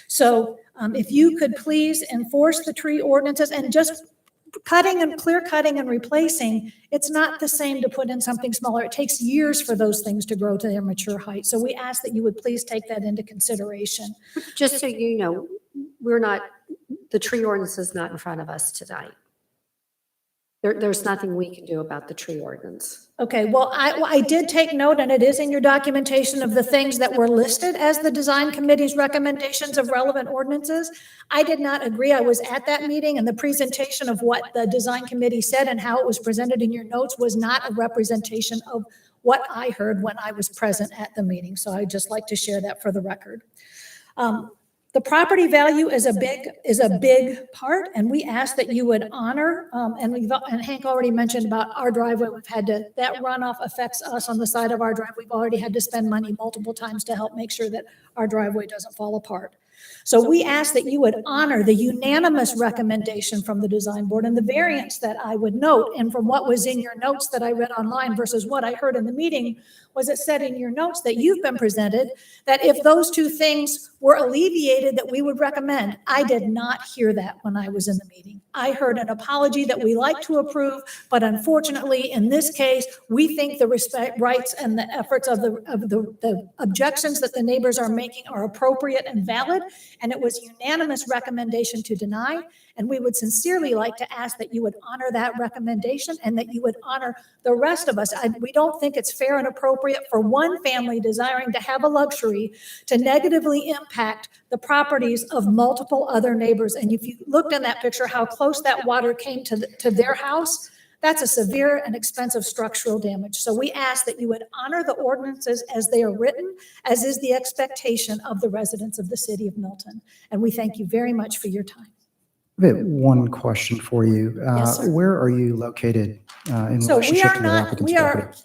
So if you could please enforce the tree ordinances and just cutting and clear cutting and replacing, it's not the same to put in something smaller. It takes years for those things to grow to their mature height. So we ask that you would please take that into consideration. Just so you know, the tree ordinance is not in front of us tonight. There's nothing we can do about the tree ordinance. Okay, well, I did take note, and it is in your documentation, of the things that were listed as the design committee's recommendations of relevant ordinances. I did not agree. I was at that meeting, and the presentation of what the design committee said and how it was presented in your notes was not a representation of what I heard when I was present at the meeting. So I'd just like to share that for the record. The property value is a big part, and we ask that you would honor, and Hank already mentioned about our driveway. We've had to, that runoff affects us on the side of our drive. We've already had to spend money multiple times to help make sure that our driveway doesn't fall apart. So we ask that you would honor the unanimous recommendation from the design board, and the variance that I would note, and from what was in your notes that I read online versus what I heard in the meeting, was it said in your notes that you've been presented that if those two things were alleviated, that we would recommend. I did not hear that when I was in the meeting. I heard an apology that we like to approve, but unfortunately, in this case, we think the respect rights and the efforts of the objections that the neighbors are making are appropriate and valid, and it was unanimous recommendation to deny. And we would sincerely like to ask that you would honor that recommendation and that you would honor the rest of us. We don't think it's fair and appropriate for one family desiring to have a luxury to negatively impact the properties of multiple other neighbors. And if you looked in that picture, how close that water came to their house, that's a severe and expensive structural damage. So we ask that you would honor the ordinances as they are written, as is the expectation of the residents of the city of Milton. And we thank you very much for your time. I have one question for you. Yes, sir. Where are you located in So relationship to the applicant's property?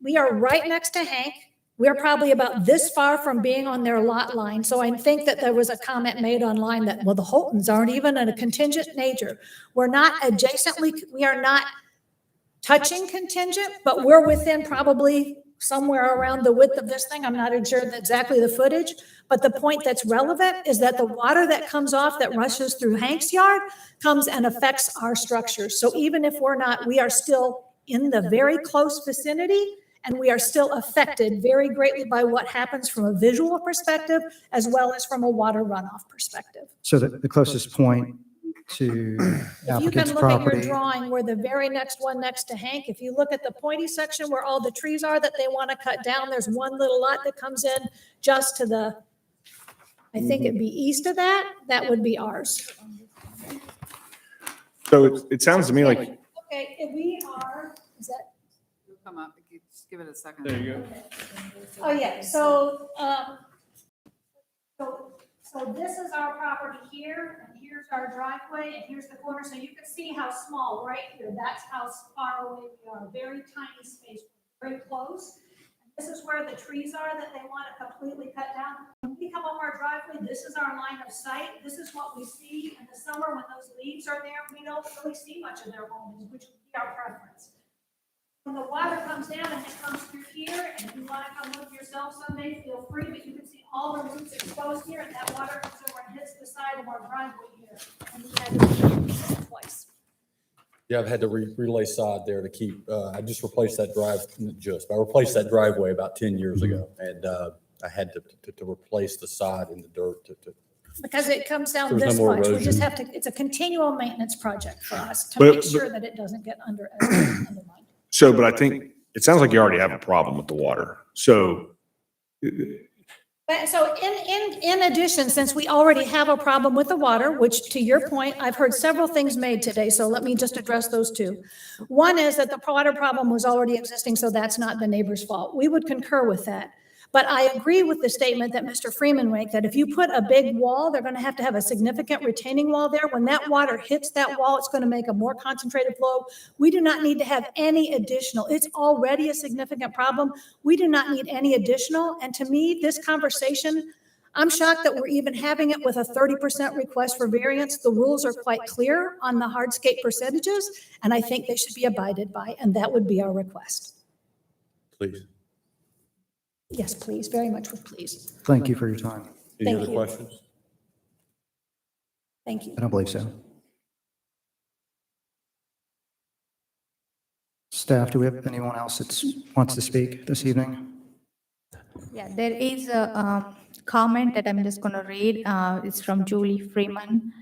we are right next to Hank. We're probably about this far from being on their lot line. So I think that there was a comment made online that, well, the Holtons aren't even in a contingent nature. We're not adjacently, we are not touching contingent, but we're within probably somewhere around the width of this thing. I'm not sure exactly the footage, but the point that's relevant is that the water that comes off that rushes through Hank's yard comes and affects our structures. So even if we're not, we are still in the very close vicinity, and we are still affected very greatly by what happens from a visual perspective as well as from a water runoff perspective. So the closest point to If you applicant's can look at your property, drawing where the very next one next to Hank, if you look at the pointy section where all the trees are that they want to cut down, there's one little lot that comes in just to the, I think it'd be east of that, that would be ours. So it sounds to me like, Okay, if we are, is that? Come up, just give it a second. there you go. Oh, yeah, so this is our property here, and here's our driveway, and here's the corner, so you can see how small right here, that's how far away we are, very tiny space, very close. This is where the trees are that they want it completely cut down. When we come over our driveway, this is our line of sight. This is what we see in the summer when those leaves are there. We don't really see much of their homes, which would be our preference. When the water comes down and it comes through here, and if you want to come look yourself someday, feel free, but you can see all the roots exposed here, and that water comes over and hits the side of our driveway here. And we had to do it twice. Yeah, I've had to relay sod there to keep, I just replaced that I replaced that driveway about 10 years ago. And I had to replace the sod in the dirt to Because it comes down There's no this more much. We just erosion. have to, it's a continual maintenance project for us to But- make sure that it doesn't get undermined. So, but I think it sounds like you already have a problem with the water. So But so in addition, since we already have a problem with the water, which to your point, I've heard several things made today, so let me just address those two. One is that the water problem was already existing, so that's not the neighbor's fault. We would concur with that. But I agree with the statement that Mr. Freeman made, that if you put a big wall, they're going to have a significant retaining wall there. When that water hits that wall, it's going to make a more concentrated flow. We do not need to have any additional. It's already a significant problem. We do not need any additional. And to me, this conversation, I'm shocked that we're even having it with a 30% request for variance. The rules are quite clear on the hardscape percentages, and I think they should be abided by, and that would be our request. please. Yes, please, very much would please. Thank you for your time. Any Thank other you. questions? Thank you. I don't believe so. Staff, do we have anyone else that wants to speak this evening? Yeah, there is a comment that I'm just going to read. It's from Julie Freeman.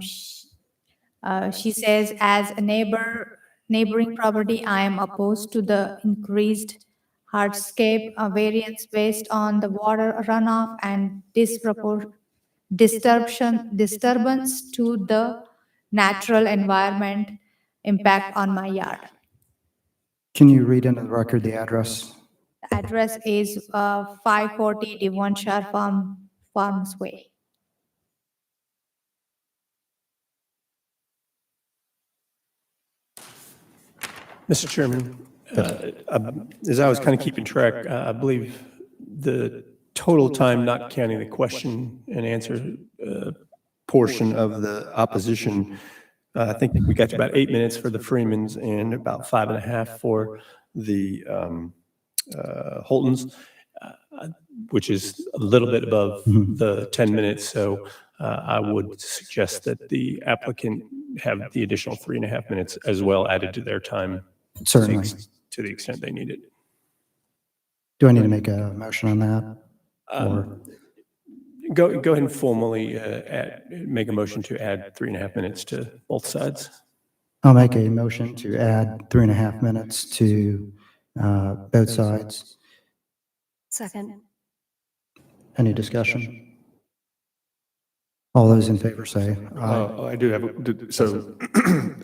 She says, as a neighboring property, I am opposed to the increased hardscape variance based on the water runoff and disturbance to the natural environment impact on my yard. Can you read into the record the address? The address is 540 Devonshire Farms Way. Mr. Chairman, as I was kind of keeping track, I believe the total time, not counting the question and answer portion of the opposition, I think we got to about 8 minutes for the Freemans and about 5.5 for the Holtons, which is a little bit above the 10 minutes. So I would suggest that the applicant have the additional 3.5 minutes as well added to their time. Certainly. To the extent they need it. Do I need to make a motion on that? Or Go ahead and formally make a motion to add 3.5 minutes to both sides. I'll make a motion to add 3.5 minutes to both sides. Second. Any discussion? All those in favor say aye. Oh, I do have, so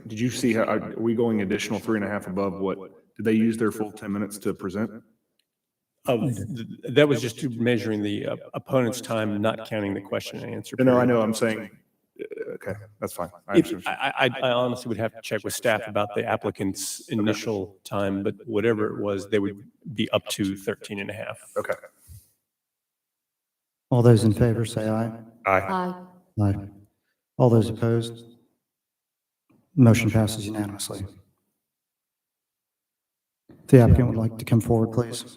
did you see how, are we going additional 3.5 above what, did they use their full 10 minutes to present? That was just measuring the opponent's time, not counting the question and answer. No, I period. know, I'm saying, okay, that's fine. I If- understand. I honestly would have to check with staff about the applicant's initial time, but whatever it was, they would be up to 13.5. Okay. All those in favor say aye. Aye. Aye. Aye. All those opposed? Motion passes unanimously. If the applicant would like to come forward, please.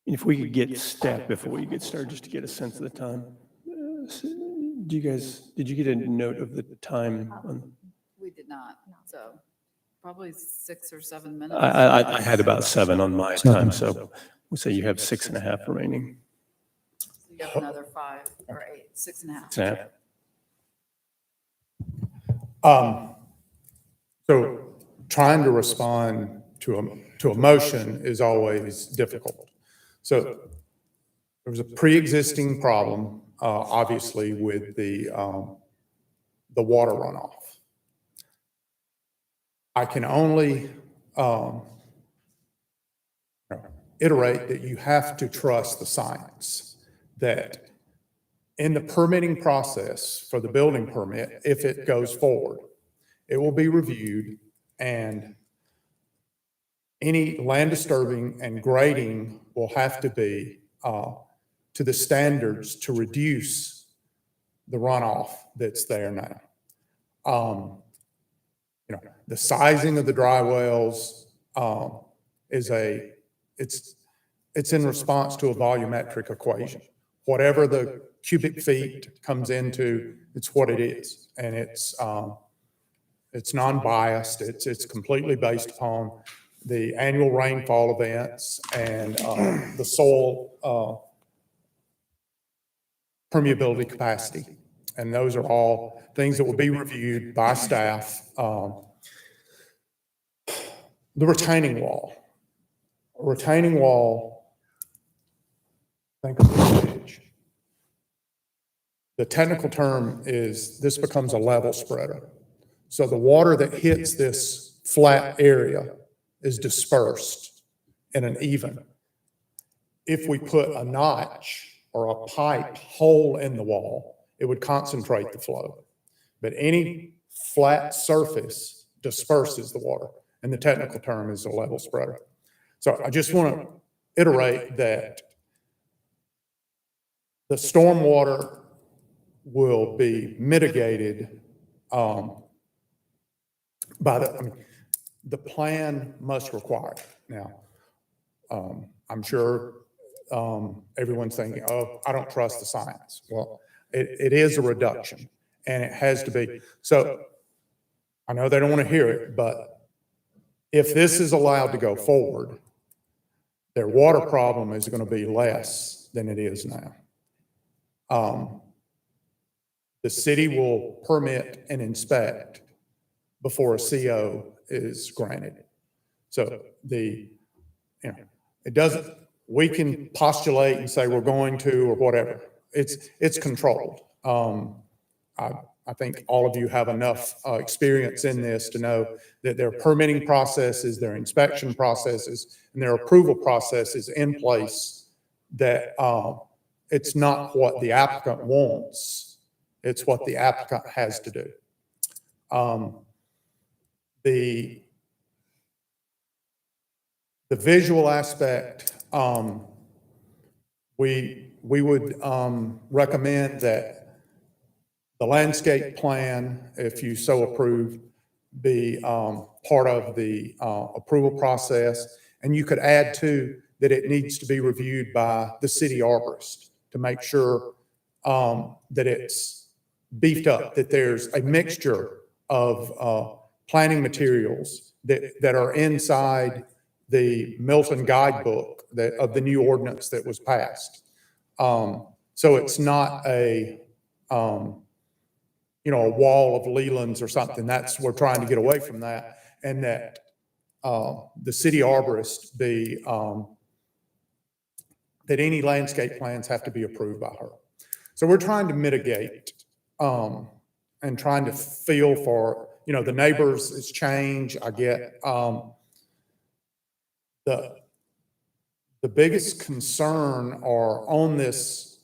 If we could get staff before you get started, just to get a sense of the time. Did you get a note of the time? We did not, so probably 6 or 7 minutes. I had about 7 on my 7. time, so we'll say you have 6.5 remaining. So you have another 5 or 8, 6.5. 6.5. So trying to respond to a motion is always difficult. So there was a pre-existing problem, obviously, with the water runoff. I can only iterate that you have to trust the science, that in the permitting process for the building permit, if it goes forward, it will be reviewed, and any land disturbing and grading will have to be to the standards to reduce the runoff that's there now. You know, the sizing of the dry wells it's in response to a volumetric equation. Whatever the cubic feet comes into, it's what it is, and it's non-biased. It's completely based upon the annual rainfall events and the soil permeability capacity. And those are all things that will be reviewed by staff. The retaining wall. Think of the bridge. The technical term is this becomes a level spreader. So the water that hits this flat area is dispersed in an even. If we put a notch or a pipe hole in the wall, it would concentrate the flow. But any flat surface disperses the water, and the technical term is a level spreader. So I just want to iterate that the stormwater will be mitigated by the plan must require it. Now, I'm sure everyone's thinking, oh, I don't trust the science. Well, it is a reduction, and it has to be. So I know they don't want to hear it, but if this is allowed to go forward, their water problem is going to be less than it is now. The city will permit and inspect before a CO is granted. So it doesn't, we can postulate and say we're going to or whatever. It's controlled. I think all of you have enough experience in this to know that there are permitting processes, there are inspection processes, and there are approval processes in place that it's not what the applicant wants. It's what the applicant has to do. The visual aspect, we would recommend that the landscape plan, if you so approve, be part of the approval process. And you could add too that it needs to be reviewed by the city arborist to make sure that it's beefed up, that there's a mixture of planting materials that are inside the Milton guidebook of the new ordinance that was passed. So it's not a wall of Leland's or something. We're trying to get away from that, and that the city arborist be, that any landscape plans have to be approved by her. So we're trying to mitigate and trying to feel for, the neighbors, it's change. I get the biggest concern are on this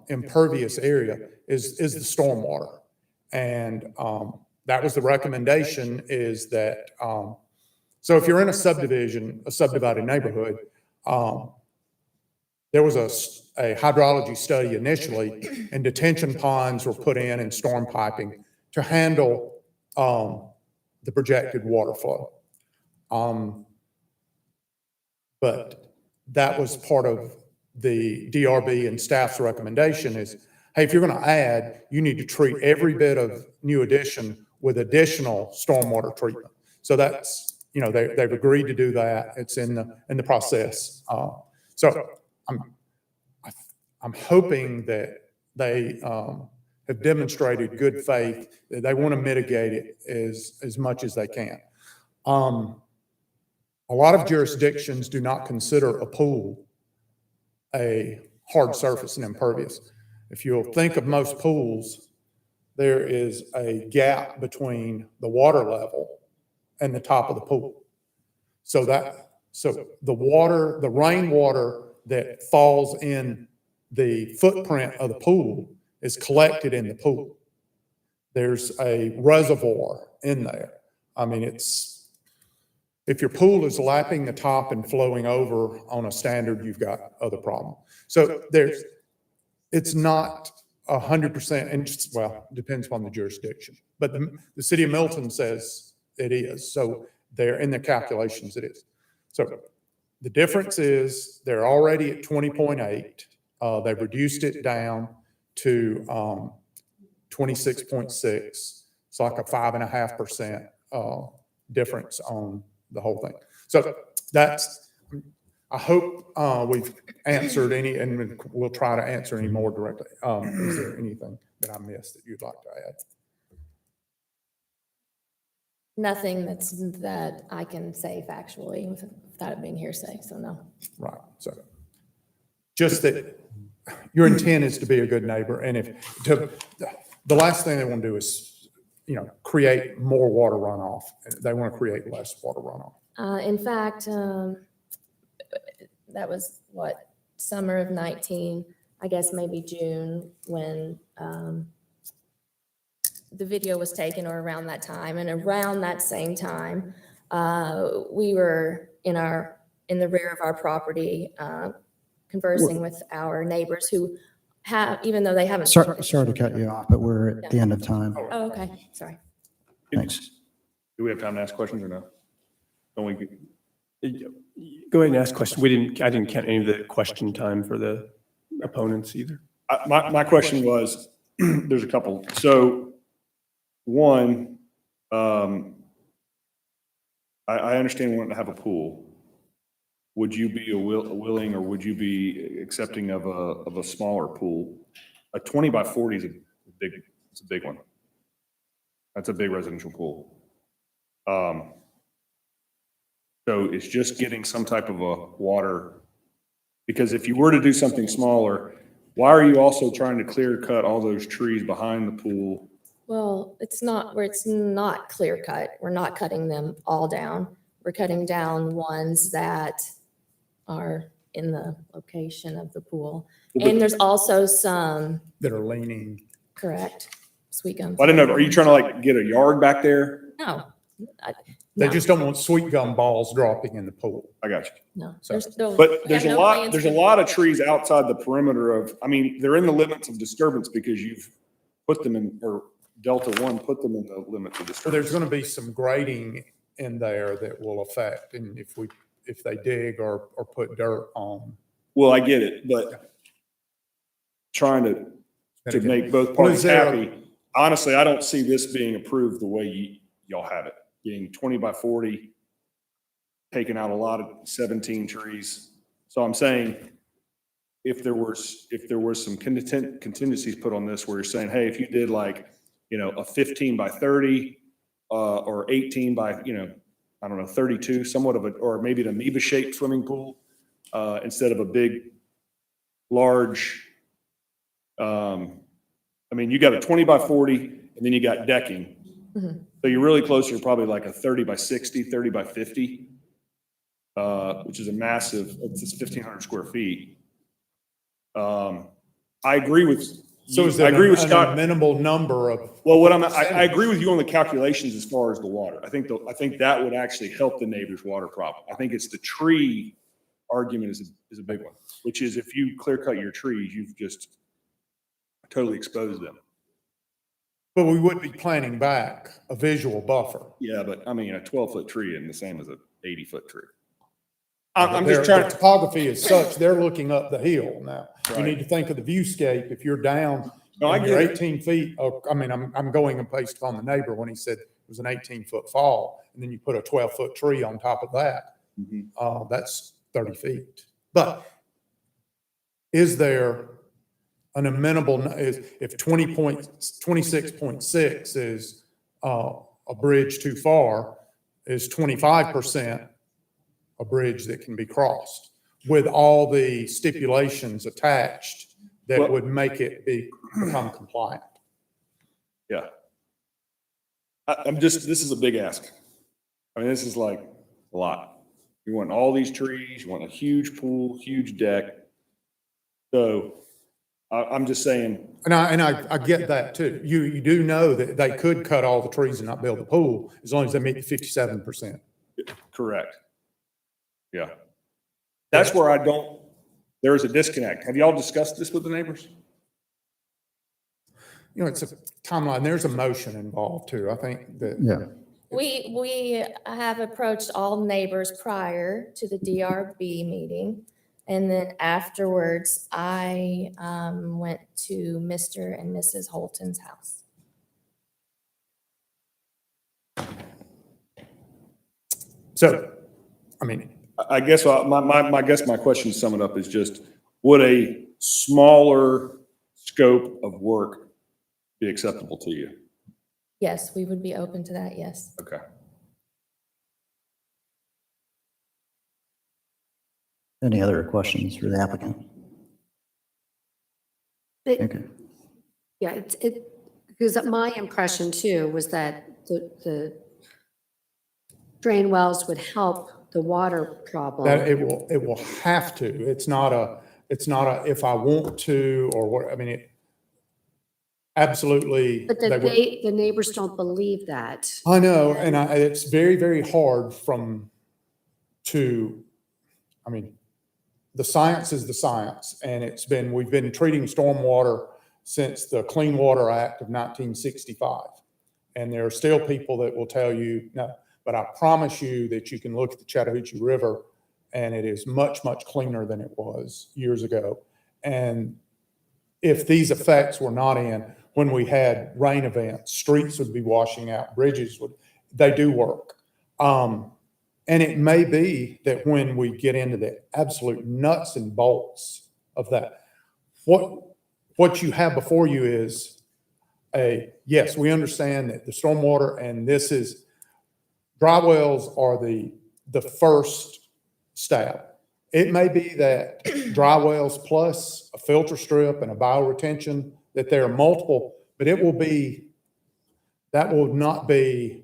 impervious area is the stormwater. And that was the recommendation, is that, so if you're in a subdivided neighborhood, there was a hydrology study initially, and detention ponds were put in and storm piping to handle the projected water flow. But that was part of the DRB and staff's recommendation is, hey, if you're going to add, you need to treat every bit of new addition with additional stormwater treatment. So that's, they've agreed to do that. It's in the process. So I'm hoping that they have demonstrated good faith, that they want to mitigate it as much as they can. A lot of jurisdictions do not consider a pool a hard surface and impervious. If you'll think of most pools, there is a gap between the water level and the top of the pool. So the rainwater that falls in the footprint of the pool is collected in the pool. There's a reservoir in there. I mean, it's If your pool is lapping the top and flowing over on a standard, you've got other problem. So it's not 100%, and well, depends upon the jurisdiction. But the city of Milton says it is. So they're in the calculations, it is. So the difference is they're already at 20.8. They've reduced it down to 26.6. It's like a 5.5% difference on the whole thing. So I hope we've answered any, and we'll try to answer any more directly. Is there anything that I missed that you'd like to add? Nothing that I can say factually without it being hearsay, so no. Right. So just that your intent is to be a good neighbor. And the last thing they want to do is, create more water runoff. They want to create less water runoff. In fact, that was summer of 19, I guess maybe June, when the video was taken, or around that time. And around that same time, we were in the rear of our property, conversing with our neighbors who even though they haven't. Sorry to cut you off, but we're at the end of time. Oh, okay, sorry. Thanks. Do we have time to ask questions or no? Don't we? Go ahead and ask questions. I didn't count any of the question time for the opponents either. My question was, there's a couple. So one, I understand wanting to have a pool. Would you be willing, or would you be accepting of a smaller pool? A 20 by 40 is it's a big one. That's a big residential pool. So it's just getting some type of a water, because if you were to do something smaller, why are you also trying to clear cut all those trees behind the pool? Well, it's not clear cut. We're not cutting them all down. We're cutting down ones that are in the location of the pool. And there's also some. That are leaning. Correct. Sweet gum. I didn't know, are you trying to get a yard back there? No. They just don't want sweet gum balls dropping in the pool. I got you. No. So- But there's a lot of trees outside the perimeter of, they're in the limits of disturbance because you've put them in, or Delta One put them in the limits of So disturbance. there's going to be some grading in there that will affect, and if they dig or put dirt on. Well, I get it, but trying to make both Well, parties is there a- happy. Honestly, I don't see this being approved the way y'all have it, being 20 by 40, taking out a lot of 17 trees. So I'm saying, if there was some contingencies put on this, where you're saying, hey, if you did a 15 by 30, or 18 by, 32, somewhat of or maybe an amoeba-shaped swimming pool, instead of a big, large, you got a 20 by 40, and then you got decking. Mm-hmm. So you're really close. You're probably like a 30 by 60, 30 by 50, which is a massive, it's 1,500 square feet. I agree with. So is I there agree with a Scott. minimal number of? Well, I agree with you on the calculations as far as the water. I think that would actually help the neighbor's water problem. I think it's the tree argument is a big one, which is if you clear cut your trees, you've just totally exposed them. But we would be planting back a visual buffer. Yeah, but a 12-foot tree isn't the same as an 80-foot tree. I'm just Their trying to. topography is such, they're looking up the hill now. You Right. need to think of the viewscape. If you're down, No, I and you're get it. 18 feet, I'm going based upon the neighbor when he said it was an 18-foot fall, and then you put a 12-foot tree on top of that. Mhm. That's 30 feet. But is there an amenable, if 26.6 is a bridge too far, is 25% a bridge that can be crossed with all the stipulations attached that Well- would make it become compliant? Yeah. This is a big ask. This is like a lot. You want all these trees, you want a huge pool, huge deck. So I'm just saying, And I get that too. You do know that they could cut all the trees and not build the pool as long as they meet the 57%. Correct. Yeah. That's where there is a disconnect. Have y'all discussed this with the neighbors? You know, it's a timeline. There's a motion involved too. I think that. Yeah. We have approached all neighbors prior to the DRB meeting. And then afterwards, I went to Mr. and Mrs. Holton's house. So, I mean, I guess my question to sum it up is just, would a smaller scope of work be acceptable to you? Yes, we would be open to that, yes. Okay. Any other questions for the applicant? Okay. Yeah, because my impression too was that the drain wells would help the water problem. that it will have to. It's not a if I want to or what, I mean, it absolutely. But the neighbors don't believe that. I know, and it's very, very hard I mean, the science is the science, and we've been treating stormwater since the Clean Water Act of 1965. And there are still people that will tell you, no, but I promise you that you can look at the Chattahoochee River and it is much, much cleaner than it was years ago. And if these effects were not in, when we had rain events, streets would be washing out, they do work. And it may be that when we get into the absolute nuts and bolts of that, what you have before you is yes, we understand that the stormwater and dry wells are the first step. It may be that dry wells plus a filter strip and a bioretention, that there are multiple, but that will not be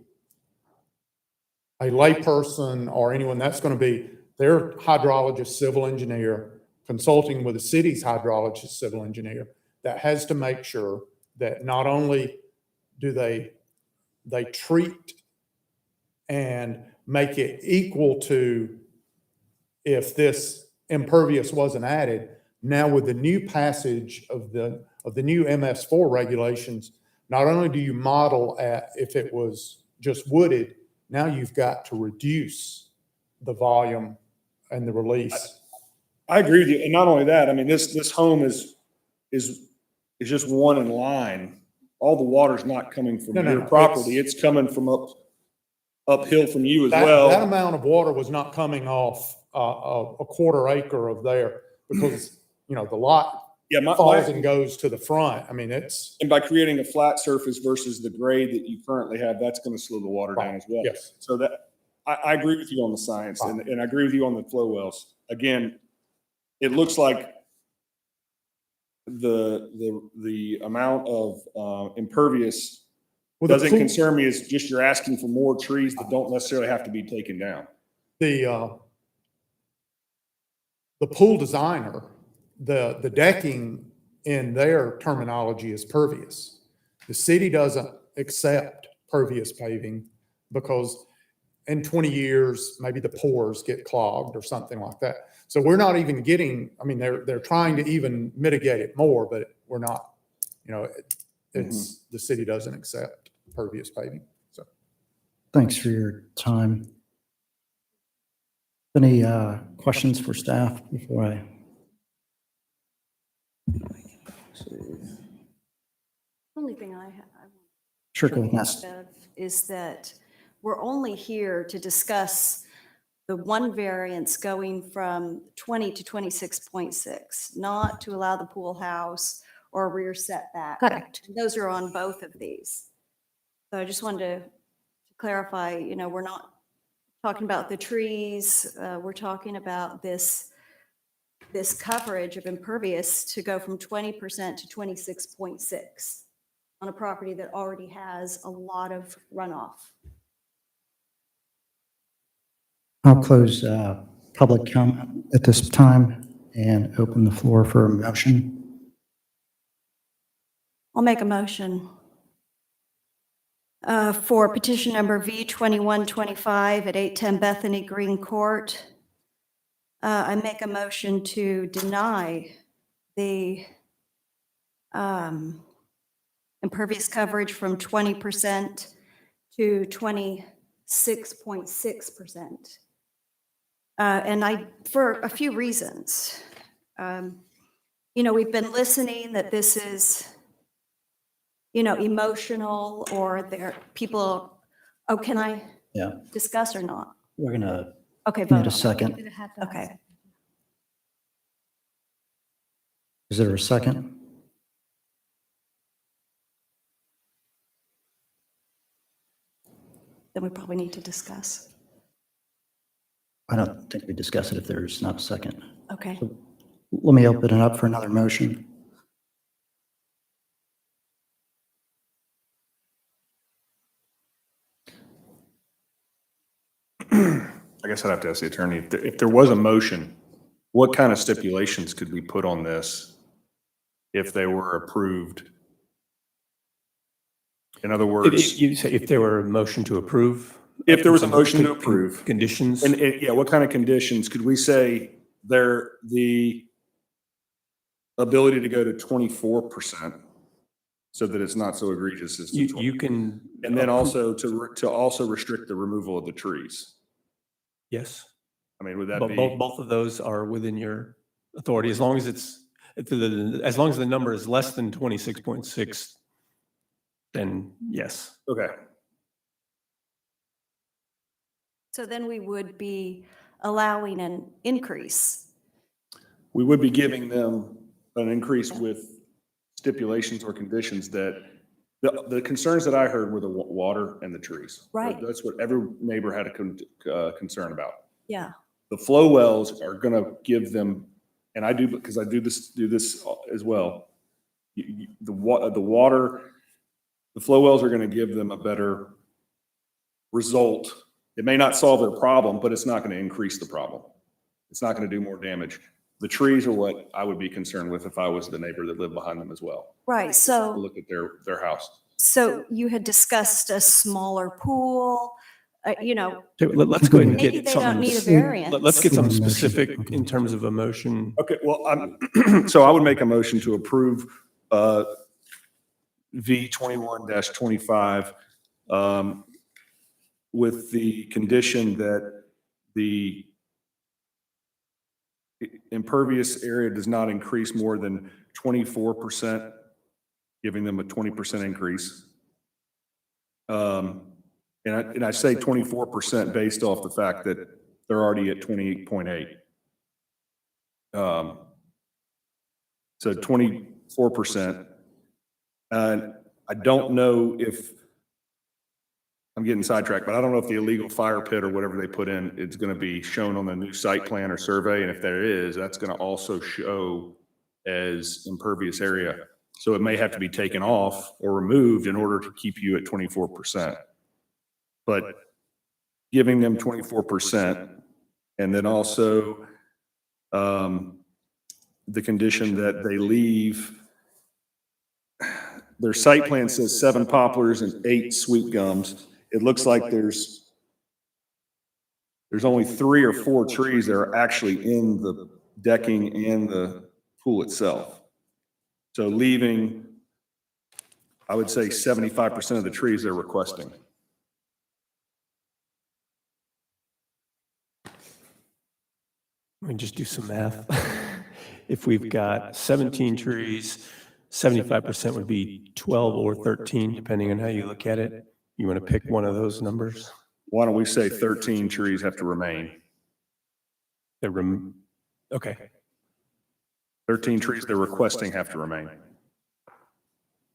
a layperson or anyone. That's going to be their hydrologist, civil engineer, consulting with the city's hydrologist, civil engineer, that has to make sure that not only do they treat and make it equal to if this impervious wasn't added. Now with the new passage of the new MS4 regulations, not only do you model at if it was just wooded, now you've got to reduce the volume and the release. I agree with you. And not only that, I mean, this home is just one in line. All the water's not coming from your property. It's coming from uphill from you as well. That amount of water was not coming off a quarter acre of there because, the lot falls and goes to the front. I mean, and by creating a flat surface versus the grade that you currently have, that's going to slow the water down as well. Yes. So that I agree with you on the science and I agree with you on the flow wells. Again, it looks like the amount of impervious doesn't concern me. It's just you're asking for more trees that don't necessarily have to be taken down. The pool designer, the decking in their terminology is pervious. The city doesn't accept pervious paving because in 20 years, maybe the pores get clogged or something like that. So we're not even getting, I mean, they're trying to even mitigate it more, but we're not, the city doesn't accept pervious paving. So Thanks for your time. Any questions for staff before I? Only thing I Sure, go ahead. is that we're only here to discuss the one variance going from 20 to 26.6, not to allow the pool house or rear setback. Correct. Those are on both of these. So I just wanted to clarify, we're not talking about the trees. We're talking about this coverage of impervious to go from 20% to 26.6 on a property that already has a lot of runoff. I'll close public comment at this time and open the floor for a motion. I'll make a motion for petition number V2125 at 810 Bethany Green Court. I make a motion to deny the impervious coverage from 20% to 26.6%. And for a few reasons. We've been listening that this is, emotional, or people, can I Yeah, discuss or not? we're gonna Okay, need vote a on it. second. Okay. Is there a second? Then we probably need to discuss. I don't think we discuss it if there's not a second. Okay. Let me open it up for another motion. I guess I'd have to ask the attorney, if there was a motion, what kind of stipulations could we put on this if they were approved? In other words, You say if there were a motion to approve? if there was a motion to approve, Conditions? and yeah, what kind of conditions could we say the ability to go to 24% so that it's not so egregious as to 20? You can. And then also to also restrict the removal of the trees. Yes. I mean, would that But be? both of those are within your authority, as long as as long as the number is less than 26.6, then yes. Okay. So then we would be allowing an increase. We would be giving them an increase with stipulations or conditions that, the concerns that I heard were the water and the trees. Right. That's what every neighbor had a concern about. Yeah. The flow wells are gonna give them, and I do, because I do this as well. The water, the flow wells are gonna give them a better result. It may not solve their problem, but it's not gonna increase the problem. It's not gonna do more damage. The trees are what I would be concerned with if I was the neighbor that lived behind them as well. Right. So, Look at their house. so you had discussed a smaller pool, Okay, let's go ahead and maybe get they don't something. need a variance. Let's get something specific in terms of a motion. Okay, well, so I would make a motion to approve V21-25 with the condition that the impervious area does not increase more than 24%, giving them a 20% increase. And I say 24% based off the fact that they're already at 28.8. So 24%. And I don't know if, I'm getting sidetracked, but I don't know if the illegal fire pit or whatever they put in, it's going to be shown on the new site plan or survey. And if there is, that's going to also show as impervious area. So it may have to be taken off or removed in order to keep you at 24%. But giving them 24%, and then also the condition that they leave, their site plan says 7 poplars and 8 sweet gums. It looks like there's only 3 or 4 trees that are actually in the decking and the pool itself. So leaving, I would say 75% of the trees they're requesting. Let me just do some math. If we've got 17 trees, 75% would be 12 or 13, depending on how you look at it. You want to pick one of those numbers? Why don't we say 13 trees have to remain? Okay. 13 trees they're requesting have to remain.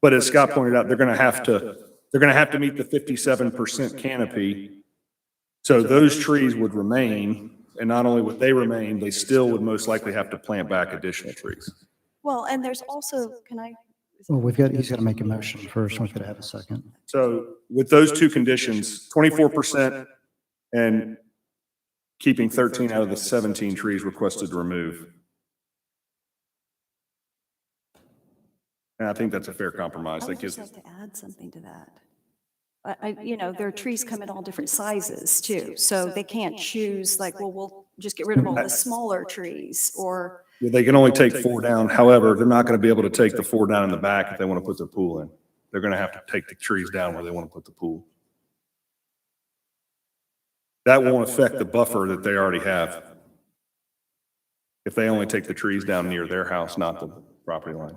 But as Scott pointed out, they're going to have to meet the 57% canopy. So those trees would remain, and not only would they remain, they still would most likely have to plant back additional trees. Well, and there's also, Well, he's got to make a motion first. We've got to have a second. So with those two conditions, 24% and keeping 13 out of the 17 trees requested to remove. And I think that's a fair compromise. I That would gives, just like to add something to that. there are trees come in all different sizes too. So they can't choose like, well, we'll just get rid of all the smaller trees or. They can only take 4 down. However, they're not going to be able to take the 4 down in the back if they want to put their pool in. They're going to have to take the trees down where they want to put the pool. That won't affect the buffer that they already have. If they only take the trees down near their house, not the property line.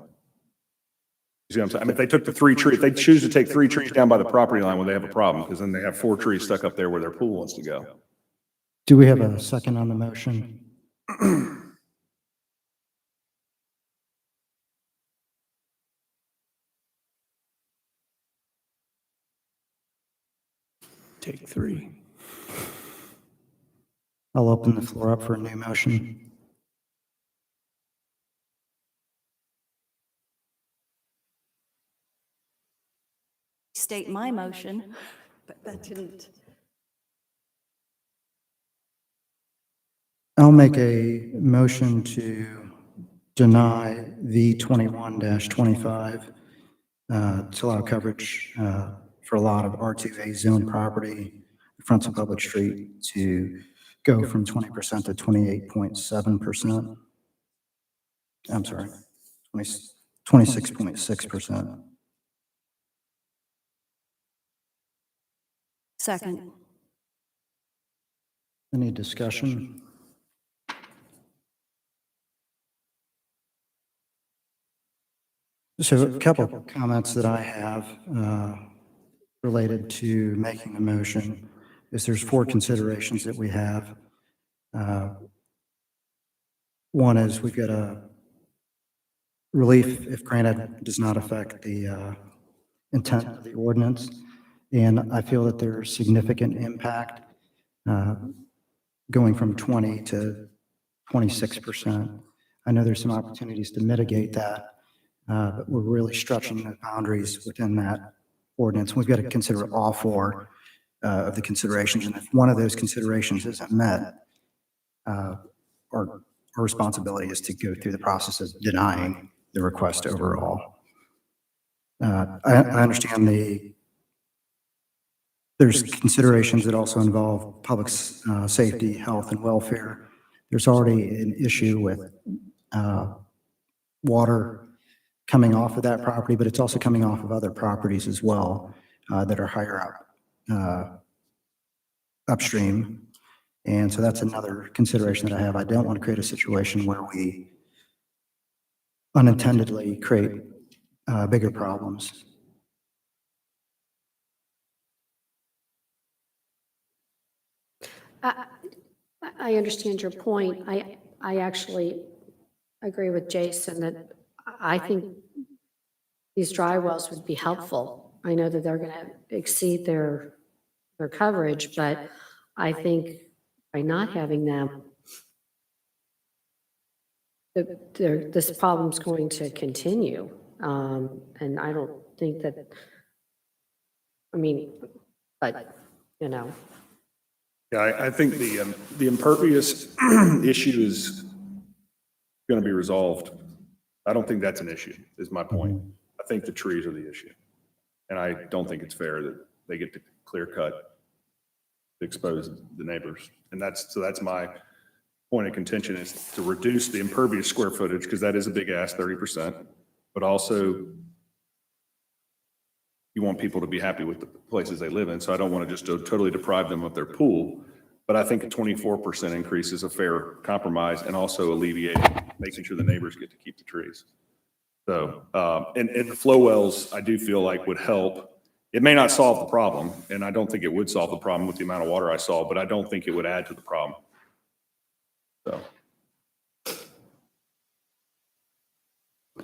You see what I'm saying? I mean, if they took the 3 trees, if they choose to take 3 trees down by the property line, well, they have a problem because then they have 4 trees stuck up there where their pool wants to go. Do we have a second on the motion? Take 3. I'll open the floor up for a new motion. State my motion, but that didn't. I'll make a motion to deny V21-25 to allow coverage for a lot of R2A zone property in front of public street to go from 20% to 28.7%. I'm sorry, 26.6%. Second. Any discussion? So a couple of comments that I have related to making the motion is there's 4 considerations that we have. One is we've got a relief, if granted, does not affect the intent of the ordinance. And I feel that there's significant impact going from 20 to 26%. I know there's some opportunities to mitigate that, but we're really stretching the boundaries within that ordinance. We've got to consider all 4 of the considerations. And if one of those considerations isn't met, our responsibility is to go through the process of denying the request overall. I understand there's considerations that also involve public safety, health, and welfare. There's already an issue with water coming off of that property, but it's also coming off of other properties as well that are higher up upstream. And so that's another consideration that I have. I don't want to create a situation where we unintendedly create bigger problems. I understand your point. I actually agree with Jason that I think these dry wells would be helpful. I know that they're going to exceed their coverage, but I think by not having them, this problem's going to continue. And I don't think that, but, Yeah, I think the impervious issue is going to be resolved. I don't think that's an issue, is my point. I think the trees are the issue. And I don't think it's fair that they get to clear cut, expose the neighbors. And that's my point of contention, is to reduce the impervious square footage, because that is a big ask, 30%, but also you want people to be happy with the places they live in. So I don't want to just totally deprive them of their pool, but I think a 24% increase is a fair compromise and also alleviating, making sure the neighbors get to keep the trees. So, and the flow wells, I do feel like would help. It may not solve the problem, and I don't think it would solve the problem with the amount of water I saw, but I don't think it would add to the problem. So.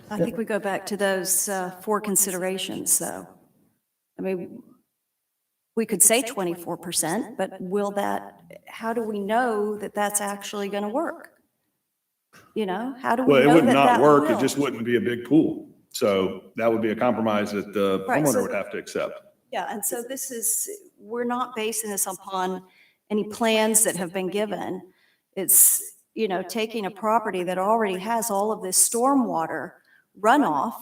I think we go back to those 4 considerations, though. I mean, we could say 24%, but how do we know that that's actually going to work? How do we know that? Well, it would not work. will? It just wouldn't be a big pool. So that would be a compromise that the Right, homeowner so- would have to accept. Yeah, and so we're not basing this upon any plans that have been given. It's, taking a property that already has all of this stormwater runoff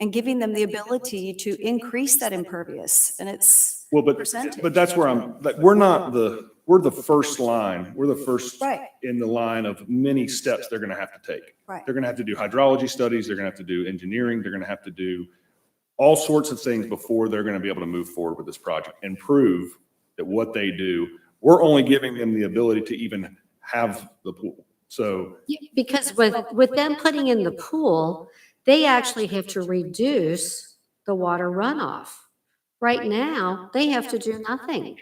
and giving them the ability to increase that impervious, and it's Well, but percentage. that's where like, we're the first line. We're the first Right. in the line of many steps they're going to have to take. Right. They're going to have to do hydrology studies. They're going to have to do engineering. They're going to have to do all sorts of things before they're going to be able to move forward with this project and prove that what they do, we're only giving them the ability to even have the pool. So Yeah, because with them putting in the pool, they actually have to reduce the water runoff. Right now, they have to do nothing.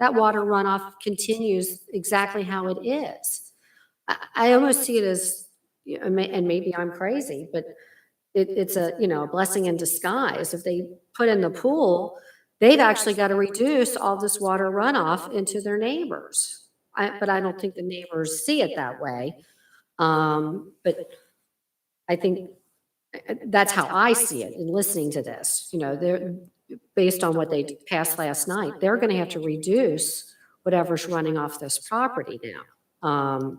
That water runoff continues exactly how it is. I almost see it as, and maybe I'm crazy, but it's a, a blessing in disguise. If they put in the pool, they've actually got to reduce all this water runoff into their neighbors. But I don't think the neighbors see it that way. But I think that's how I see it in listening to this. They're based on what they passed last night. They're going to have to reduce whatever's running off this property now.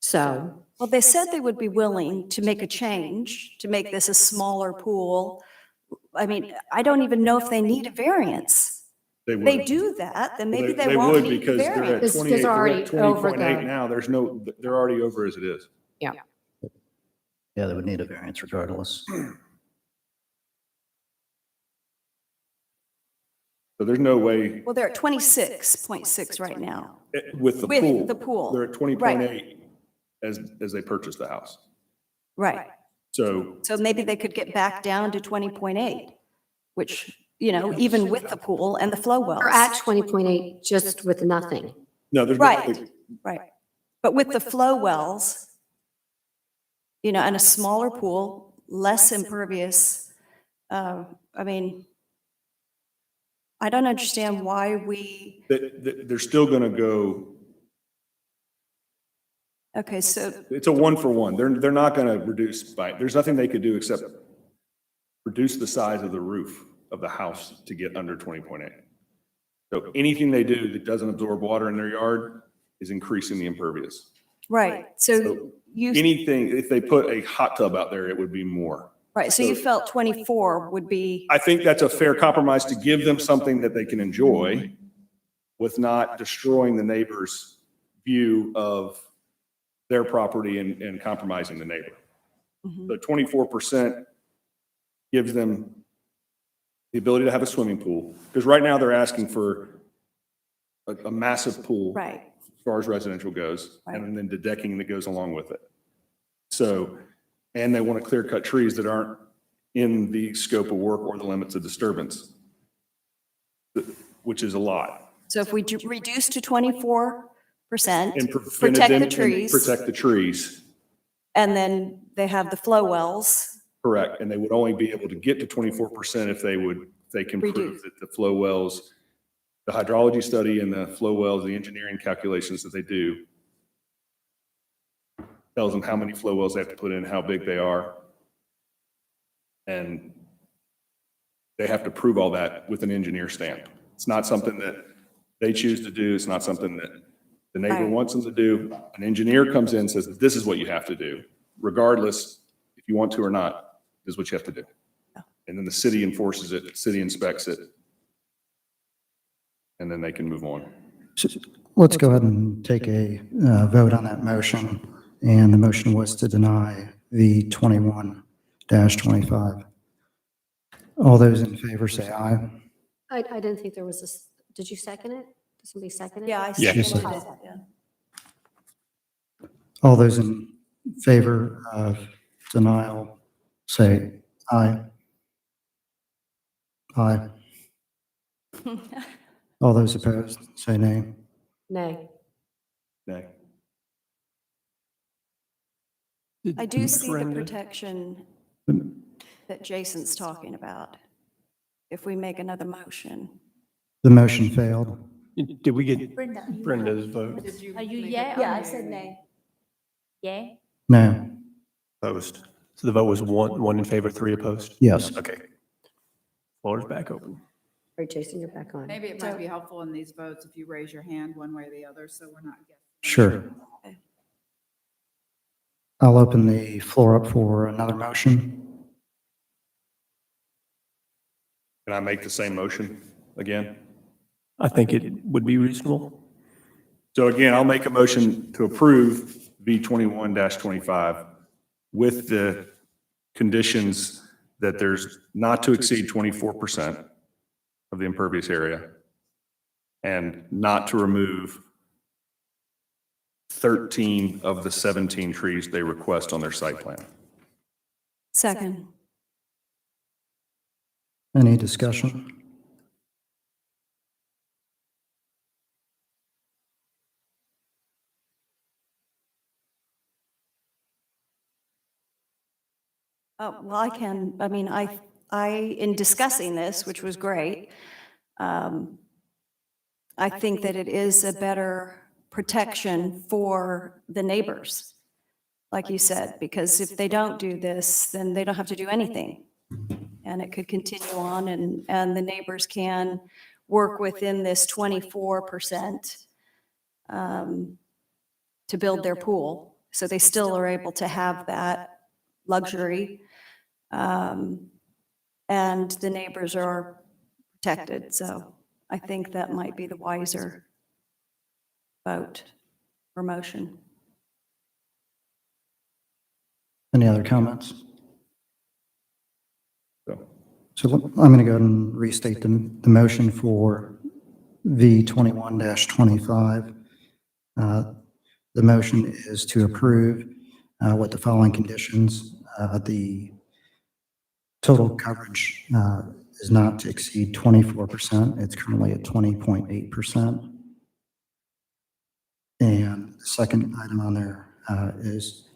So. Well, they said they would be willing to make a change, to make this a smaller pool. I mean, I don't even know if they need a variance. they would. They do that, then maybe they They won't would need a because they're at variance. 28, they're already at over 20.8 the- now. They're already over as it is. Yeah, they would need a variance regardless. So there's no way Well, they're at 26.6 right now. with the With pool. the pool. They're at 20.8 as they purchased the house. Right. So So maybe they could get back down to 20.8, which, even with the pool and the flow wells. We're at 20.8 just with nothing. no, there's Right, right. But with the flow wells, and a smaller pool, less impervious, I mean, I don't understand why we, they're still going to go. okay, so, It's a 1-for-1. They're not going to reduce there's nothing they could do except reduce the size of the roof of the house to get under 20.8. So anything they do that doesn't absorb water in their yard is increasing the impervious. right, so you, Anything, if they put a hot tub out there, it would be more. right, so you felt 24 would be, I think that's a fair compromise to give them something that they can enjoy with not destroying the neighbor's view of their property and compromising the neighbor. Mhm. So 24% gives them the ability to have a swimming pool. Because right now they're asking for a massive pool. right, As far as residential goes, Right. and then the decking that goes along with it. So, and they want to clear cut trees that aren't in the scope of work or the limits of disturbance, which is a lot. so if we reduce to 24%, And protect the trees, Protect the trees, and then they have the flow wells, correct. And they would only be able to get to 24% if they can prove Reduce. that the flow wells, the hydrology study and the flow wells, the engineering calculations that they do tells them how many flow wells they have to put in, how big they are. And they have to prove all that with an engineer stamp. It's not something that they choose to do. It's not something that the neighbor Right. wants them to do. An engineer comes in and says, this is what you have to do, regardless if you want to or not, this is what you have to do. And then the city enforces it, the city inspects it, and then they can move on. So let's go ahead and take a vote on that motion. And the motion was to deny the 21-25. All those in favor say aye. I didn't think there was this, did you second it? Did somebody second it? yeah, I Yeah. see. She said. All those in favor of denial say aye. Aye. All those opposed say nay. Nay. Nay. I do see the protection that Jason's talking about, if we make another motion. The motion failed. Did we get Brenda. Brenda's vote? Are you yeah? Yeah, I said nay. Yeah? No. Opposed. So the vote was one in favor, 3 opposed? Yes. Okay. Floor is back open. All right, Jason, you're back on. Maybe it might be helpful in these votes if you raise your hand one way or the other, so we're not guessing. Sure. I'll open the floor up for another motion. Can I make the same motion again? I think it would be reasonable. So again, I'll make a motion to approve V 21-25 with the conditions that there's not to exceed 24% of the impervious area and not to remove 13 of the 17 trees they request on their site plan. Second. Any discussion? Well, in discussing this, which was great, I think that it is a better protection for the neighbors, like you said, because if they don't do this, then they don't have to do anything. And it could continue on and the neighbors can work within this 24% to build their pool. So they still are able to have that luxury. And the neighbors are protected. So I think that might be the wiser vote or motion. Any other comments? So, So I'm going to go ahead and restate the motion for V 21-25. The motion is to approve with the following conditions. The total coverage is not to exceed 24%. It's currently at 20.8%. And the second item on there is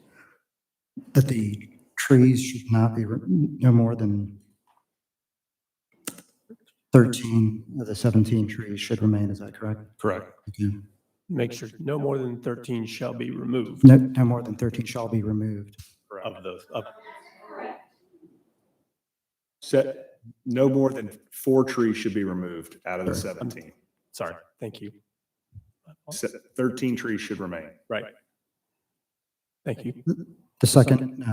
that the trees should not be no more than 13 of the 17 trees should remain. Is that correct? correct. Okay. Make sure no more than 13 shall be removed No more than 13 shall be removed. of those. No more than 4 trees should be removed out of the 17. Sorry, thank you. 13 trees should remain. Right. Thank you. The second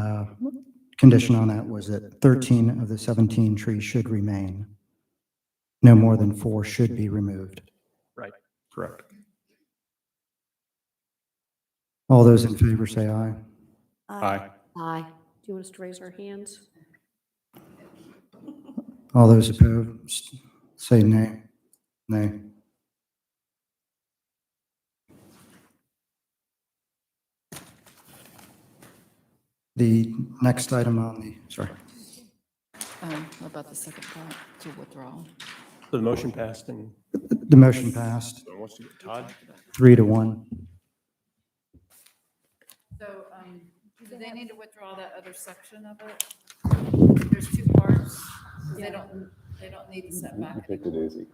condition on that was that 13 of the 17 trees should remain. No more than 4 should be removed. Right. Correct. All those in favor say aye. Aye. Aye. Do you want us to raise our hands? All those opposed say nay. Nay. The next item on the, sorry. About the second part to withdrawal. So the motion passed and The motion passed Todd? 3-1. So, do they need to withdraw that other section of it? There's 2 parts. They don't need the setback. Take it easy.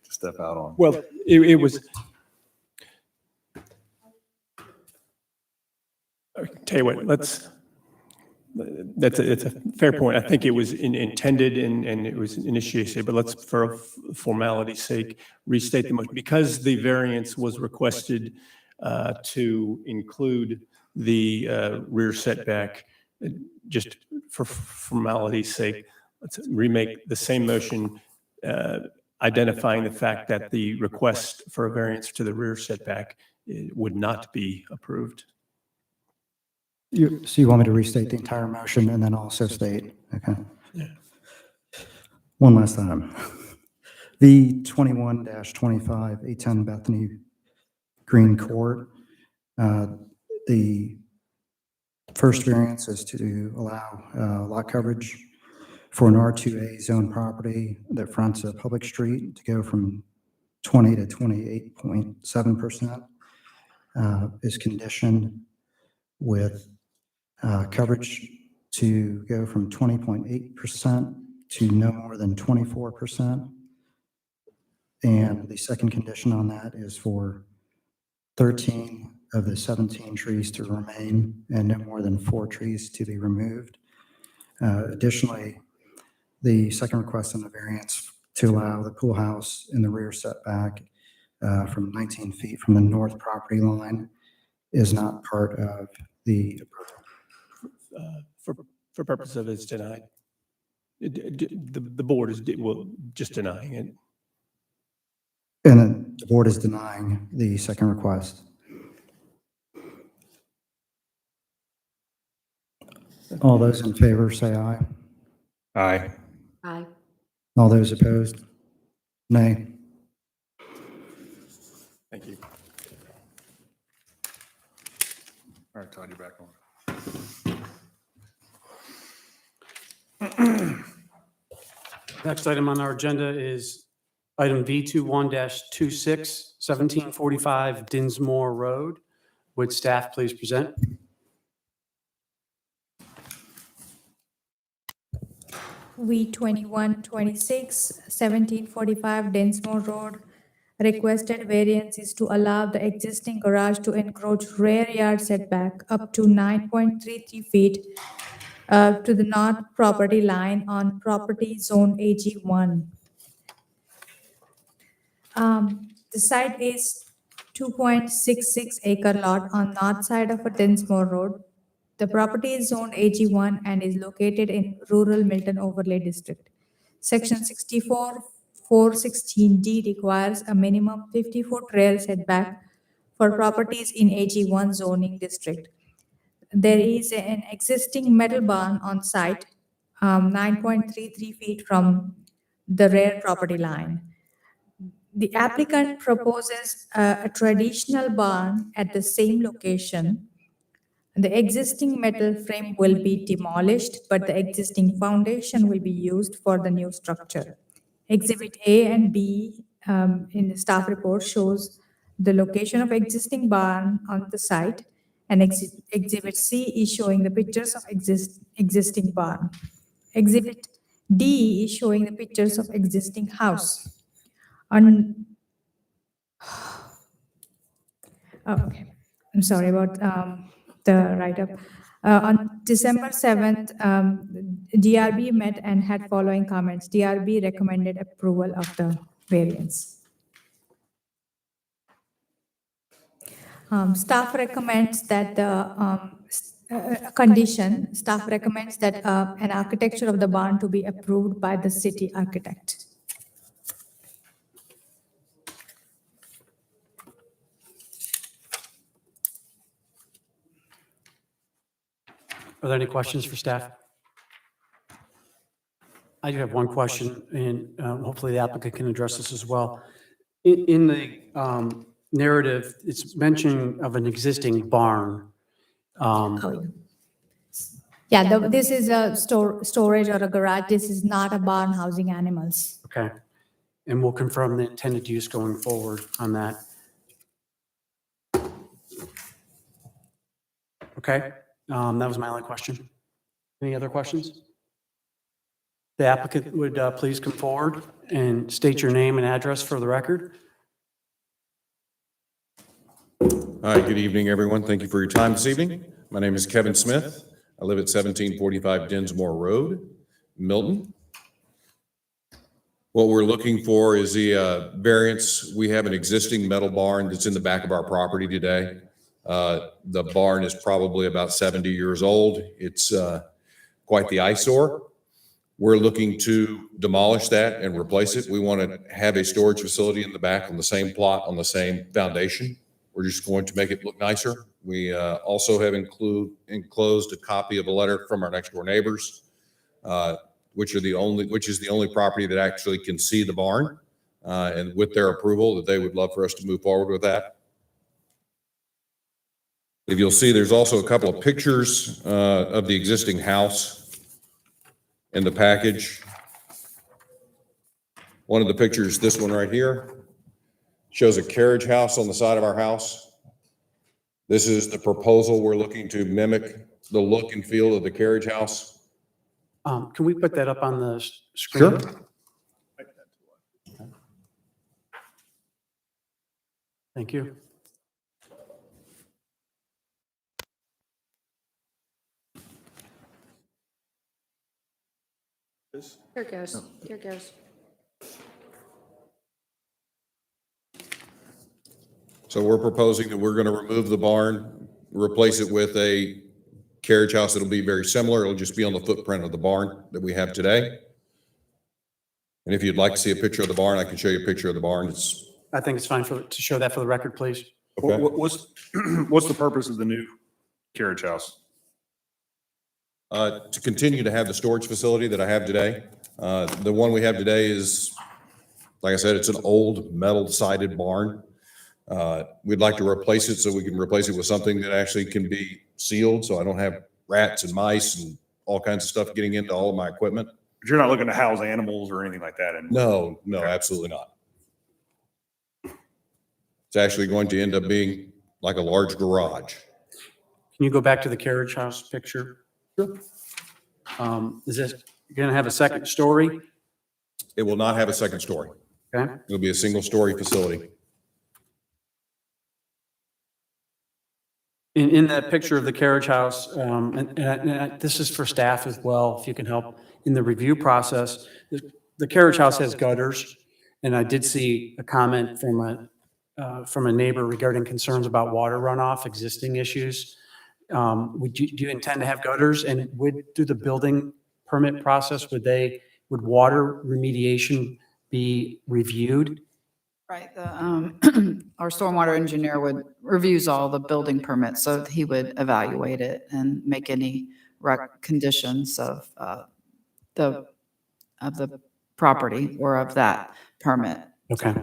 Step out on. Well, it was. Tell you what, it's a fair point. I think it was intended and it was initiated, but let's, for formality's sake, restate the motion. Because the variance was requested to include the rear setback, just for formality's sake, let's remake the same motion identifying the fact that the request for a variance to the rear setback would not be approved. So you want me to restate the entire motion and then also state, okay? Yeah. One last time. V 21-25, 810 Bethany Green Court. The first variance is to allow lot coverage for an R2A zone property that fronts a public street to go from 20 to 28.7%, is conditioned with coverage to go from 20.8% to no more than 24%. And the second condition on that is for 13 of the 17 trees to remain and no more than 4 trees to be removed. Additionally, the second request on the variance to allow the pool house in the rear setback from 19 feet from the north property line is not part of the For purpose of it's denied. The board is, well, just denying it. And then the board is denying the second request. All those in favor say aye. Aye. Aye. All those opposed? Nay. Thank you. All right, Todd, you're back on. Next item on our agenda is item V21-26, 1745 Dinsmore Road. Would staff please present? V2126, 1745 Densmore Road. Requested variance is to allow the existing garage to encroach rear yard setback up to 9.33 feet to the north property line on property zone AG1. The site is 2.66 acre lot on north side of a Dinsmore Road. The property is zoned AG1 and is located in rural Milton Overlay District. Section 64-416D requires a minimum 50-foot rear setback for properties in AG1 zoning district. There is an existing metal barn on site, 9.33 feet from the rear property line. The applicant proposes a traditional barn at the same location. The existing metal frame will be demolished, but the existing foundation will be used for the new structure. Exhibit A and B in the staff report shows the location of existing barn on the site, and Exhibit C is showing the pictures of existing barn. Exhibit D is showing the pictures of existing house. On okay, I'm sorry about the write-up. On December 7th, DRB met and had following comments. DRB recommended approval of the variance. Staff recommends that the staff recommends that an architecture of the barn to be approved by the city architect. Are there any questions for staff? I do have one question, and hopefully the applicant can address this as well. In the narrative, it's mention of an existing barn. Yeah, this is a storage or a garage. This is not a barn housing animals. Okay. And we'll confirm the intended use going forward on that. Okay. That was my only question. Any other questions? The applicant would please come forward and state your name and address for the record. Hi, good evening, everyone. Thank you for your time this evening. My name is Kevin Smith. I live at 1745 Dinsmore Road, Milton. What we're looking for is the variance. We have an existing metal barn that's in the back of our property today. The barn is probably about 70 years old. It's quite the eyesore. We're looking to demolish that and replace it. We want to have a storage facility in the back on the same plot, on the same foundation. We're just going to make it look nicer. We also have enclosed a copy of a letter from our next door neighbors, which is the only property that actually can see the barn, and with their approval that they would love for us to move forward with that. If you'll see, there's also a couple of pictures of the existing house in the package. One of the pictures, this one right here, shows a carriage house on the side of our house. This is the proposal. We're looking to mimic the look and feel of the carriage house. Can we put that up on the screen? Sure. Thank you. Here it goes. Here it goes. So we're proposing that we're going to remove the barn, replace it with a carriage house that'll be very similar. It'll just be on the footprint of the barn that we have today. And if you'd like to see a picture of the barn, I can show you a picture of the barn. It's, I think it's fine to show that for the record, please. okay. What's, what's the purpose of the new carriage house? To continue to have the storage facility that I have today. The one we have today is, like I said, it's an old metal sided barn. We'd like to replace it so we can replace it with something that actually can be sealed, so I don't have rats and mice and all kinds of stuff getting into all of my equipment. But you're not looking to house animals or anything like that anymore? No, absolutely not. It's actually going to end up being like a large garage. Can you go back to the carriage house picture? Sure. Is this going to have a second story? It will not have a second story. Okay. It'll be a single story facility. In that picture of the carriage house, this is for staff as well, if you can help, in the review process, the carriage house has gutters, and I did see a comment from a neighbor regarding concerns about water runoff, existing issues. Do you intend to have gutters, and through the building permit process, would water remediation be reviewed? Right, our stormwater engineer reviews all the building permits, so he would evaluate it and make any conditions of the property or of that permit. Okay.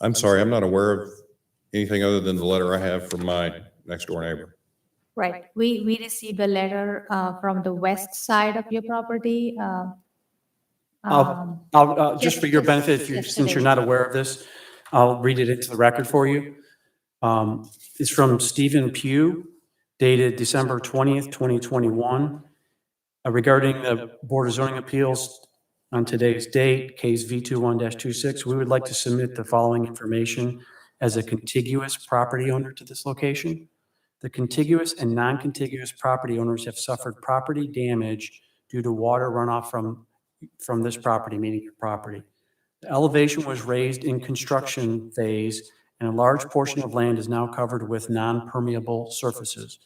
I'm sorry, I'm not aware of anything other than the letter I have from my next door neighbor. Right. We received a letter from the west side of your property. Just for your benefit, since you're not aware of this, I'll read it into the record for you. It's from Stephen Pugh, dated December 20th, 2021, regarding the Board of Zoning Appeals on today's date, case V21-26. We would like to submit the following information as a contiguous property owner to this location. The contiguous and non-contiguous property owners have suffered property damage due to water runoff from this property, meaning your property. The elevation was raised in construction phase, and a large portion of land is now covered with non-permeable surfaces.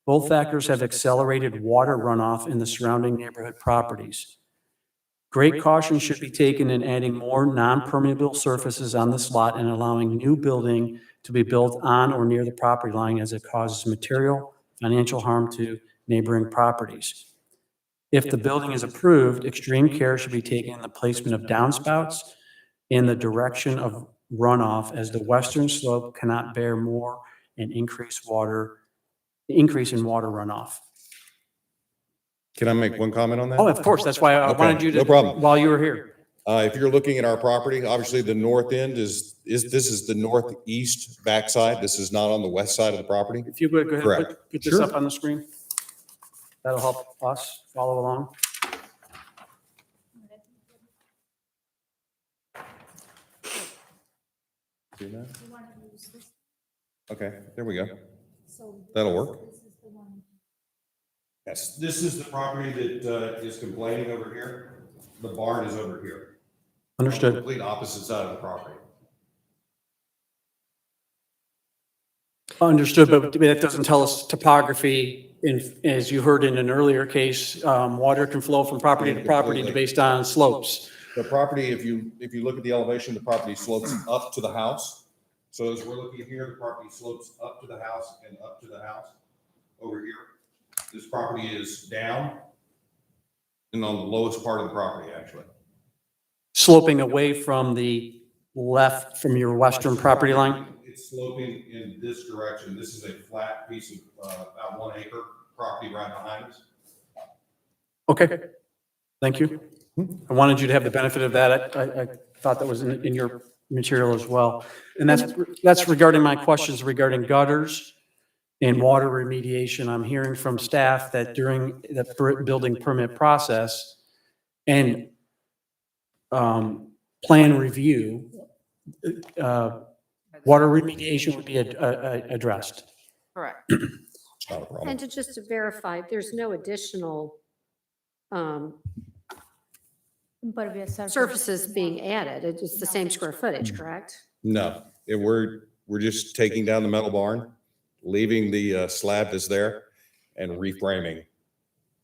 Both factors have accelerated water runoff in the surrounding neighborhood properties. Great caution should be taken in adding more non-permeable surfaces on this lot and allowing new building to be built on or near the property line, as it causes material, financial harm to neighboring properties. If the building is approved, extreme care should be taken in the placement of downspouts in the direction of runoff, as the western slope cannot bear more and increase in water runoff. Can I make one comment on that? Oh, of course. That's why I Okay, wanted you to, no problem. while you were here. If you're looking at our property, obviously the north end this is the northeast backside. This is not on the west side of the property. If you would go ahead and Correct. put this Sure. up on the screen. That'll help us follow along. See that? Okay, there we go. That'll work. Yes, this is the property that is complaining over here. The barn is over here. Understood. Complete opposite side of the property. Understood, but that doesn't tell us topography. As you heard in an earlier case, water can flow from property to property based on slopes. The property, if you look at the elevation, the property slopes up to the house. So as we're looking here, the property slopes up to the house and up to the house over here. This property is down and on the lowest part of the property, actually. Sloping away from the left, from your western property line? It's sloping in this direction. This is a flat piece of about 1 acre property right behind us. Okay, thank you. I wanted you to have the benefit of that. I thought that was in your material as well. And that's regarding my questions regarding gutters and water remediation. I'm hearing from staff that during the building permit process and plan review, water remediation would be addressed. Correct. Not a problem. And just to verify, there's no additional Impervious surfaces being added. It's the same square footage, correct? No, we're just taking down the metal barn, leaving the slab that's there and reframing.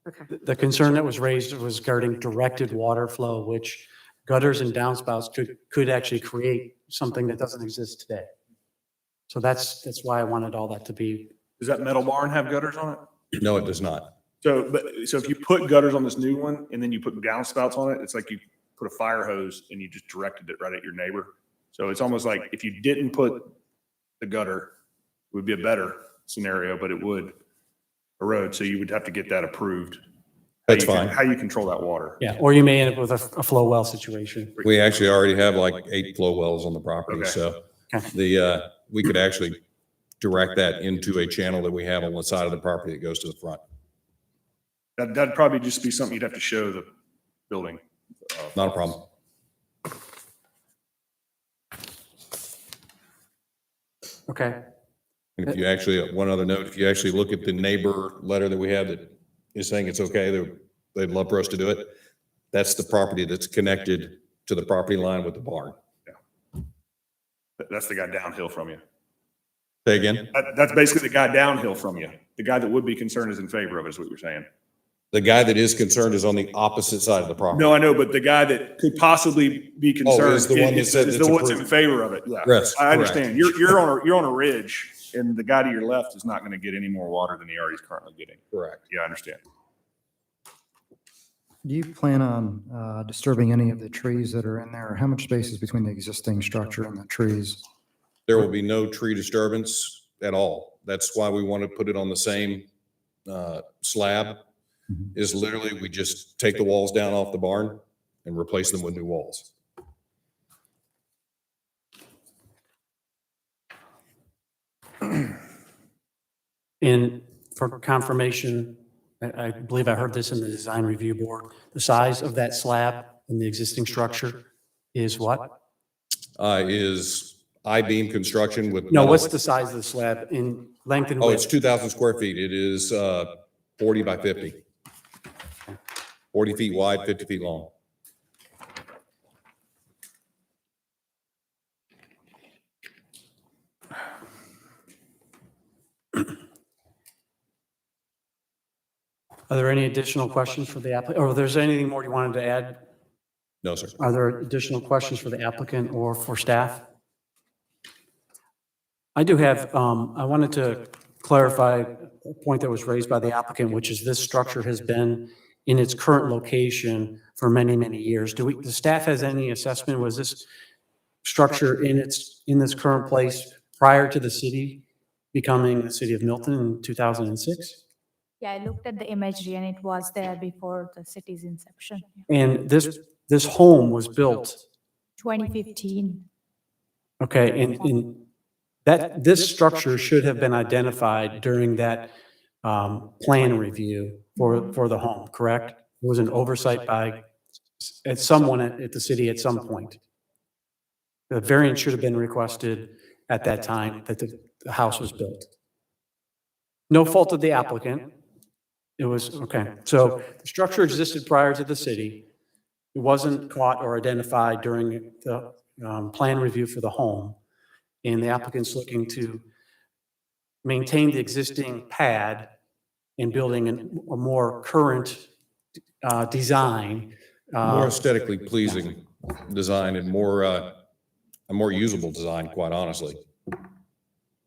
Okay. The concern that was raised was regarding directed water flow, which gutters and downspouts could actually create something that doesn't exist today. So that's why I wanted all that to be. Does that metal barn have gutters on it? No, it does not. So if you put gutters on this new one and then you put downspouts on it, it's like you put a fire hose and you just directed it right at your neighbor. So it's almost like if you didn't put the gutter, it would be a better scenario, but it would erode. So you would have to get that approved. That's fine. How you control that water. Yeah, or you may end up with a flow well situation. We actually already have like 8 flow wells on the property, Okay. so Okay. we could actually direct that into a channel that we have on the side of the property that goes to the front. That'd probably just be something you'd have to show the building. Not a problem. Okay. And if you actually, one other note, if you actually look at the neighbor letter that we have that is saying it's okay, they'd love for us to do it. That's the property that's connected to the property line with the barn. That's the guy downhill from you. Say again? That's basically the guy downhill from you. The guy that would be concerned is in favor of it, is what you're saying. The guy that is concerned is on the opposite side of the property. No, I know, but the guy that could possibly be concerned is the one that said is it's the one's in approved. favor of it. Yeah, Yes, I correct. understand. You're on a ridge, and the guy to your left is not going to get any more water than he already is currently getting. Correct. Yeah, I understand. Do you plan on disturbing any of the trees that are in there? Or how much space is between the existing structure and the trees? There will be no tree disturbance at all. That's why we want to put it on the same slab. Is literally, we just take the walls down off the barn and replace them with new walls. And for confirmation, I believe I heard this in the design review board, the size of that slab in the existing structure is what? Is I-beam construction with. No, metal- what's the size of the slab in length and Oh, it's width? 2,000 square feet. It is 40 by 50. 40 feet wide, 50 feet long. Are there any additional questions for the applicant, or there's anything more you wanted to add? No, sir. Are there additional questions for the applicant or for staff? I do have, I wanted to clarify a point that was raised by the applicant, which is this structure has been in its current location for many, many years. The staff has any assessment, was this structure in this current place prior to the city becoming the city of Milton in 2006? Yeah, I looked at the imagery and it was there before the city's inception. And this home was built, 2015. okay, and this structure should have been identified during that plan review for the home, correct? It was an oversight by someone at the city at some point. The variance should have been requested at that time that the house was built. No fault of the applicant. It was, okay, so the structure existed prior to the city. It wasn't caught or identified during the plan review for the home. And the applicant's looking to maintain the existing pad and building a more current design. More aesthetically pleasing design and a more usable design, quite honestly.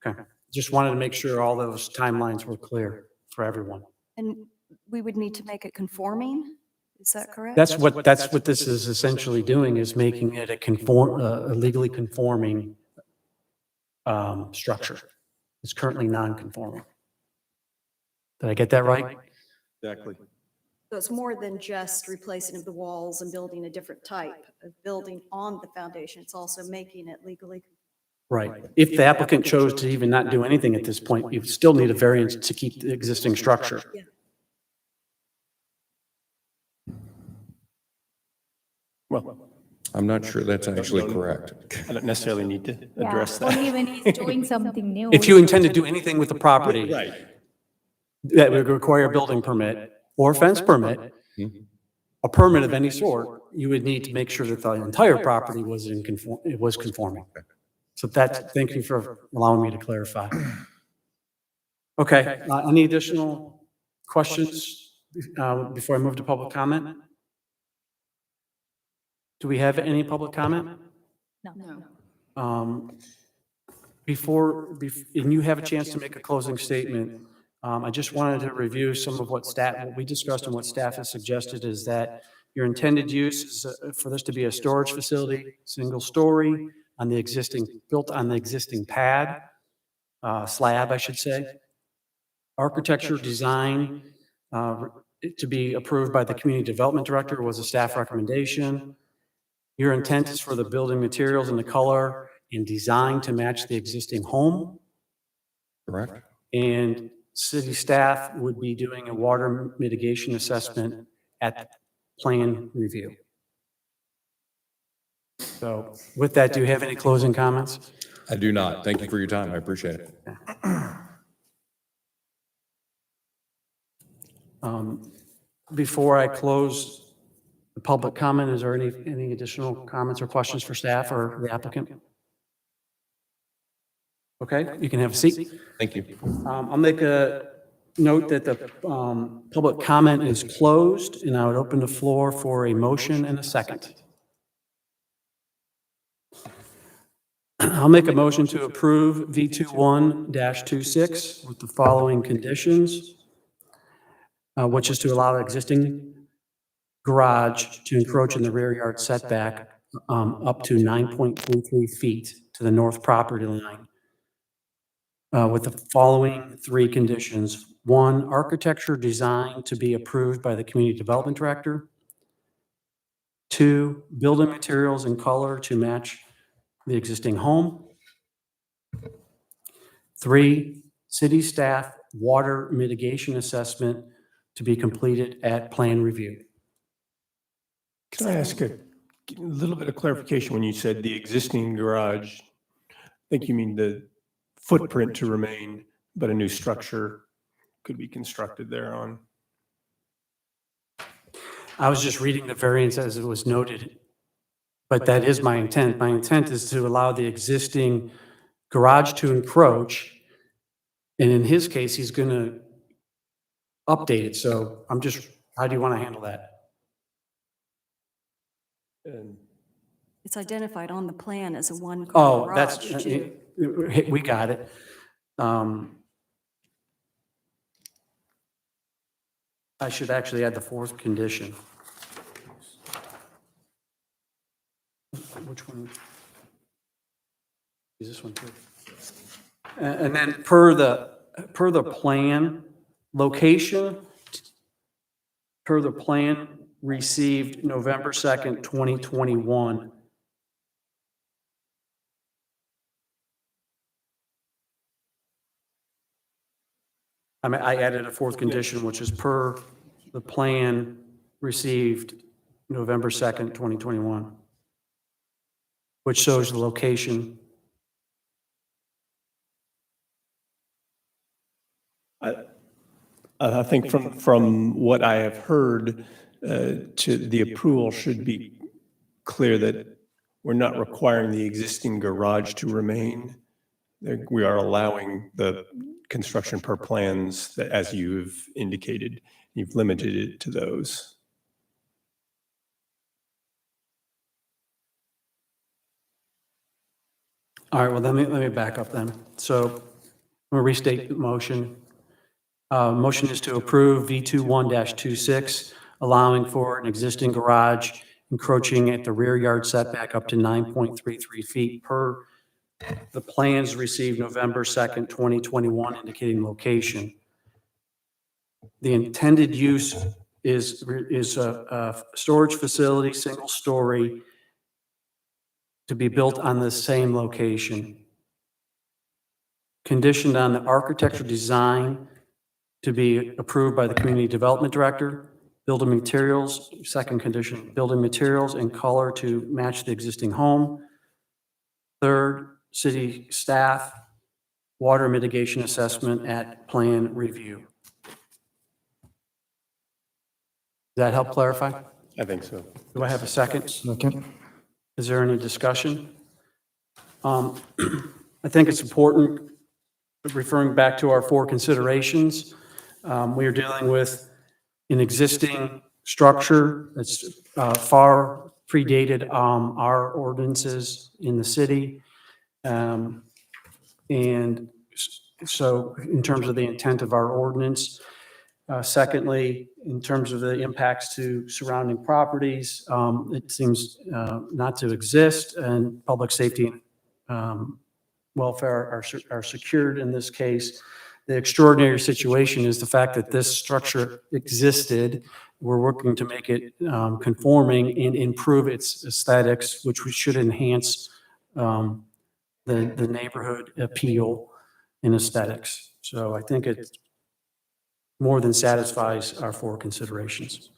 Okay, just wanted to make sure all those timelines were clear for everyone. And we would need to make it conforming? Is that correct? That's what this is essentially doing, is making it a legally conforming structure. It's currently non-conforming. Did I get that right? Exactly. So it's more than just replacing of the walls and building a different type of building on the foundation. It's also making it legally. Right. If the applicant chose to even not do anything at this point, you still need a variance to keep the existing structure. Yeah. Well, I'm not sure that's actually correct. I don't necessarily need to Yeah, address that. only when he's doing something new. If you intend to do anything with the property Right. that would require a building permit or a fence permit, a permit of any sort, you would need to make sure that the entire property was conforming. So thank you for allowing me to clarify. Okay, any additional questions before I move to public comment? Do we have any public comment? No. And you have a chance to make a closing statement. I just wanted to review some of what we discussed and what staff has suggested is that your intended use is for this to be a storage facility, single story on the existing, built on the existing pad, slab, I should say. Architecture design to be approved by the community development director was a staff recommendation. Your intent is for the building materials and the color and design to match the existing home. Correct. And city staff would be doing a water mitigation assessment at plan review. So with that, do you have any closing comments? I do not. Thank you for your time. I appreciate it. Before I close the public comment, is there any additional comments or questions for staff or the applicant? Okay, you can have a seat. Thank you. I'll make a note that the public comment is closed, and I would open the floor for a motion and a second. I'll make a motion to approve V21-26 with the following conditions, which is to allow the existing garage to encroach in the rear yard setback up to 9.33 feet to the north property line. With the following three conditions. One, architecture design to be approved by the community development director. Two, building materials and color to match the existing home. Three, city staff water mitigation assessment to be completed at plan review. Can I ask a little bit of clarification when you said the existing garage? I think you mean the footprint to remain, but a new structure could be constructed thereon. I was just reading the variance as it was noted, but that is my intent. My intent is to allow the existing garage to encroach, and in his case, he's going to update it. So I'm just, how do you want to handle that? And It's identified on the plan as a one-car Oh, that's, garage, too. we got it. I should actually add the fourth condition. Which one? Is this one too? And then per the plan, location, per the plan received November 2nd, 2021. I mean, I added a fourth condition, which is per the plan received November 2nd, 2021, which shows the location. I think from what I have heard, to the approval should be clear that we're not requiring the existing garage to remain. We are allowing the construction per plans that, as you've indicated, you've limited it to those. All right, well, let me back up then. So I'm going to restate the motion. Motion is to approve V21-26, allowing for an existing garage encroaching at the rear yard setback up to 9.33 feet per the plans received November 2nd, 2021, indicating location. The intended use is a storage facility, single story, to be built on the same location. Conditioned on the architectural design to be approved by the community development director. Building materials, second condition, building materials and color to match the existing home. Third, city staff, water mitigation assessment at plan review. Does that help clarify? I think so. Do I have a second? Second. Is there any discussion? I think it's important, referring back to our four considerations, we are dealing with an existing structure that's far predated our ordinances in the city. And so in terms of the intent of our ordinance, secondly, in terms of the impacts to surrounding properties, it seems not to exist, and public safety and welfare are secured in this case. The extraordinary situation is the fact that this structure existed. We're working to make it conforming and improve its aesthetics, which should enhance the neighborhood appeal and aesthetics. So I think it more than satisfies our four considerations.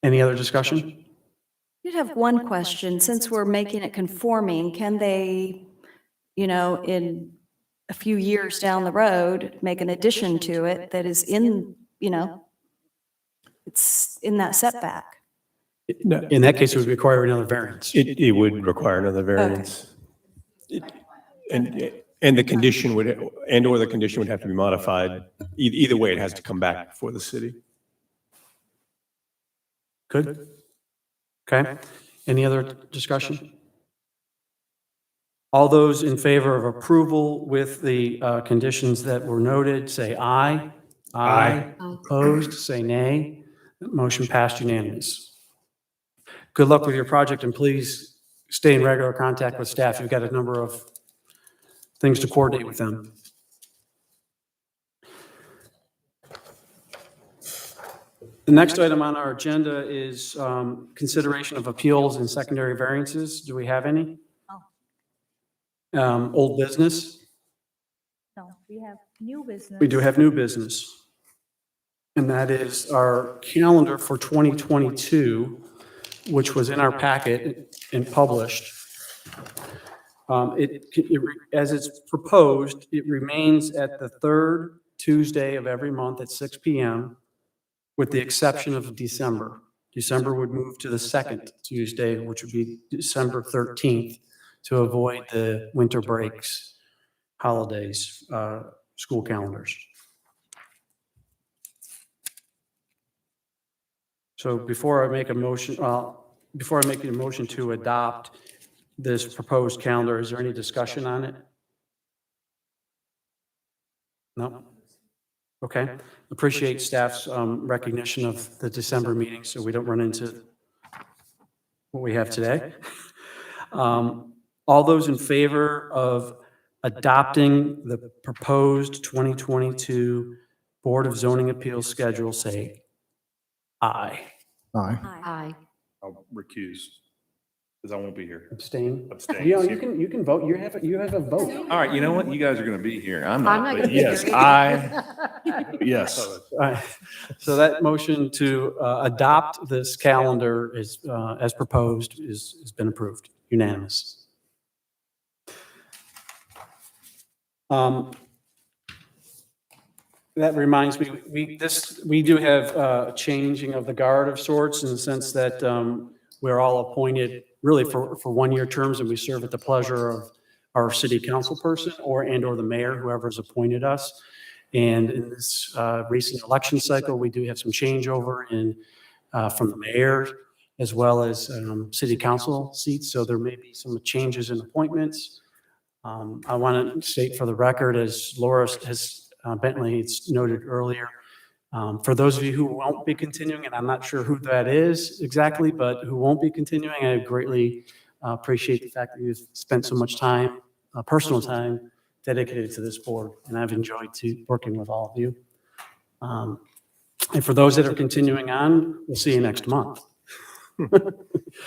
Any other discussion? I did have one question. Since we're making it conforming, can they, in a few years down the road, make an addition to it that is in, it's in that setback? In that case, it would require another variance. It would require another variance. And the condition would, or the condition would have to be modified. Either way, it has to come back before the city. Good? Okay. Any other discussion? All those in favor of approval with the conditions that were noted, say aye. Aye. Opposed, say nay. Motion passed unanimous. Good luck with your project, and please stay in regular contact with staff. You've got a number of things to coordinate with them. The next item on our agenda is consideration of appeals and secondary variances. Do we have any? Old business? No, we have new business. We do have new business. And that is our calendar for 2022, which was in our packet and published. As it's proposed, it remains at the third Tuesday of every month at 6 p.m., with the exception of December. December would move to the second Tuesday, which would be December 13th, to avoid the winter breaks, holidays, school calendars. So before I make a motion, to adopt this proposed calendar, is there any discussion on it? No? Okay. Appreciate staff's recognition of the December meeting so we don't run into what we have today. All those in favor of adopting the proposed 2022 Board of Zoning Appeals schedule, say aye. Aye. Aye. I'll recuse, because I won't be here. Abstain? Abstain. Yeah, you can vote. You have a vote. All right, you know what? You guys are going to be here. I'm I'm not, not but gonna be yes, here yes. All right. So that motion to adopt this calendar is, as proposed, has been approved, unanimous. That reminds me, we do have a changing of the guard of sorts, in the sense that we're all appointed really for one-year terms, and we serve at the pleasure of our city council person or the mayor, whoever's appointed us. And in this recent election cycle, we do have some changeover from the mayor as well as city council seats. So there may be some changes in appointments. I want to state for the record, as Laura Bentley has noted earlier, for those of you who won't be continuing, and I'm not sure who that is exactly, but who won't be continuing, I greatly appreciate the fact that you've spent so much time, personal time, dedicated to this board, and I've enjoyed working with all of you. And for those that are continuing on, we'll see you next month.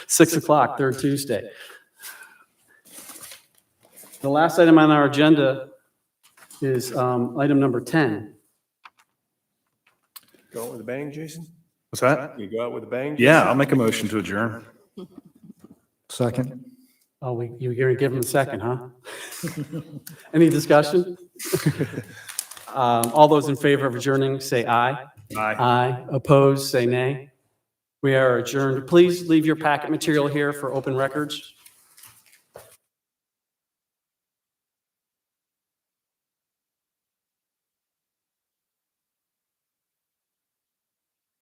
6 o'clock, third Tuesday. The last item on our agenda is item number 10. Go out with a bang, Jason? What's that? You go out with a bang? Yeah, I'll make a motion to adjourn. Second. Oh, you're going to give him a second, huh? Any discussion? All those in favor of adjourning, say aye. Aye. Aye. Opposed, say nay. We are adjourned. Please leave your packet material here for open records.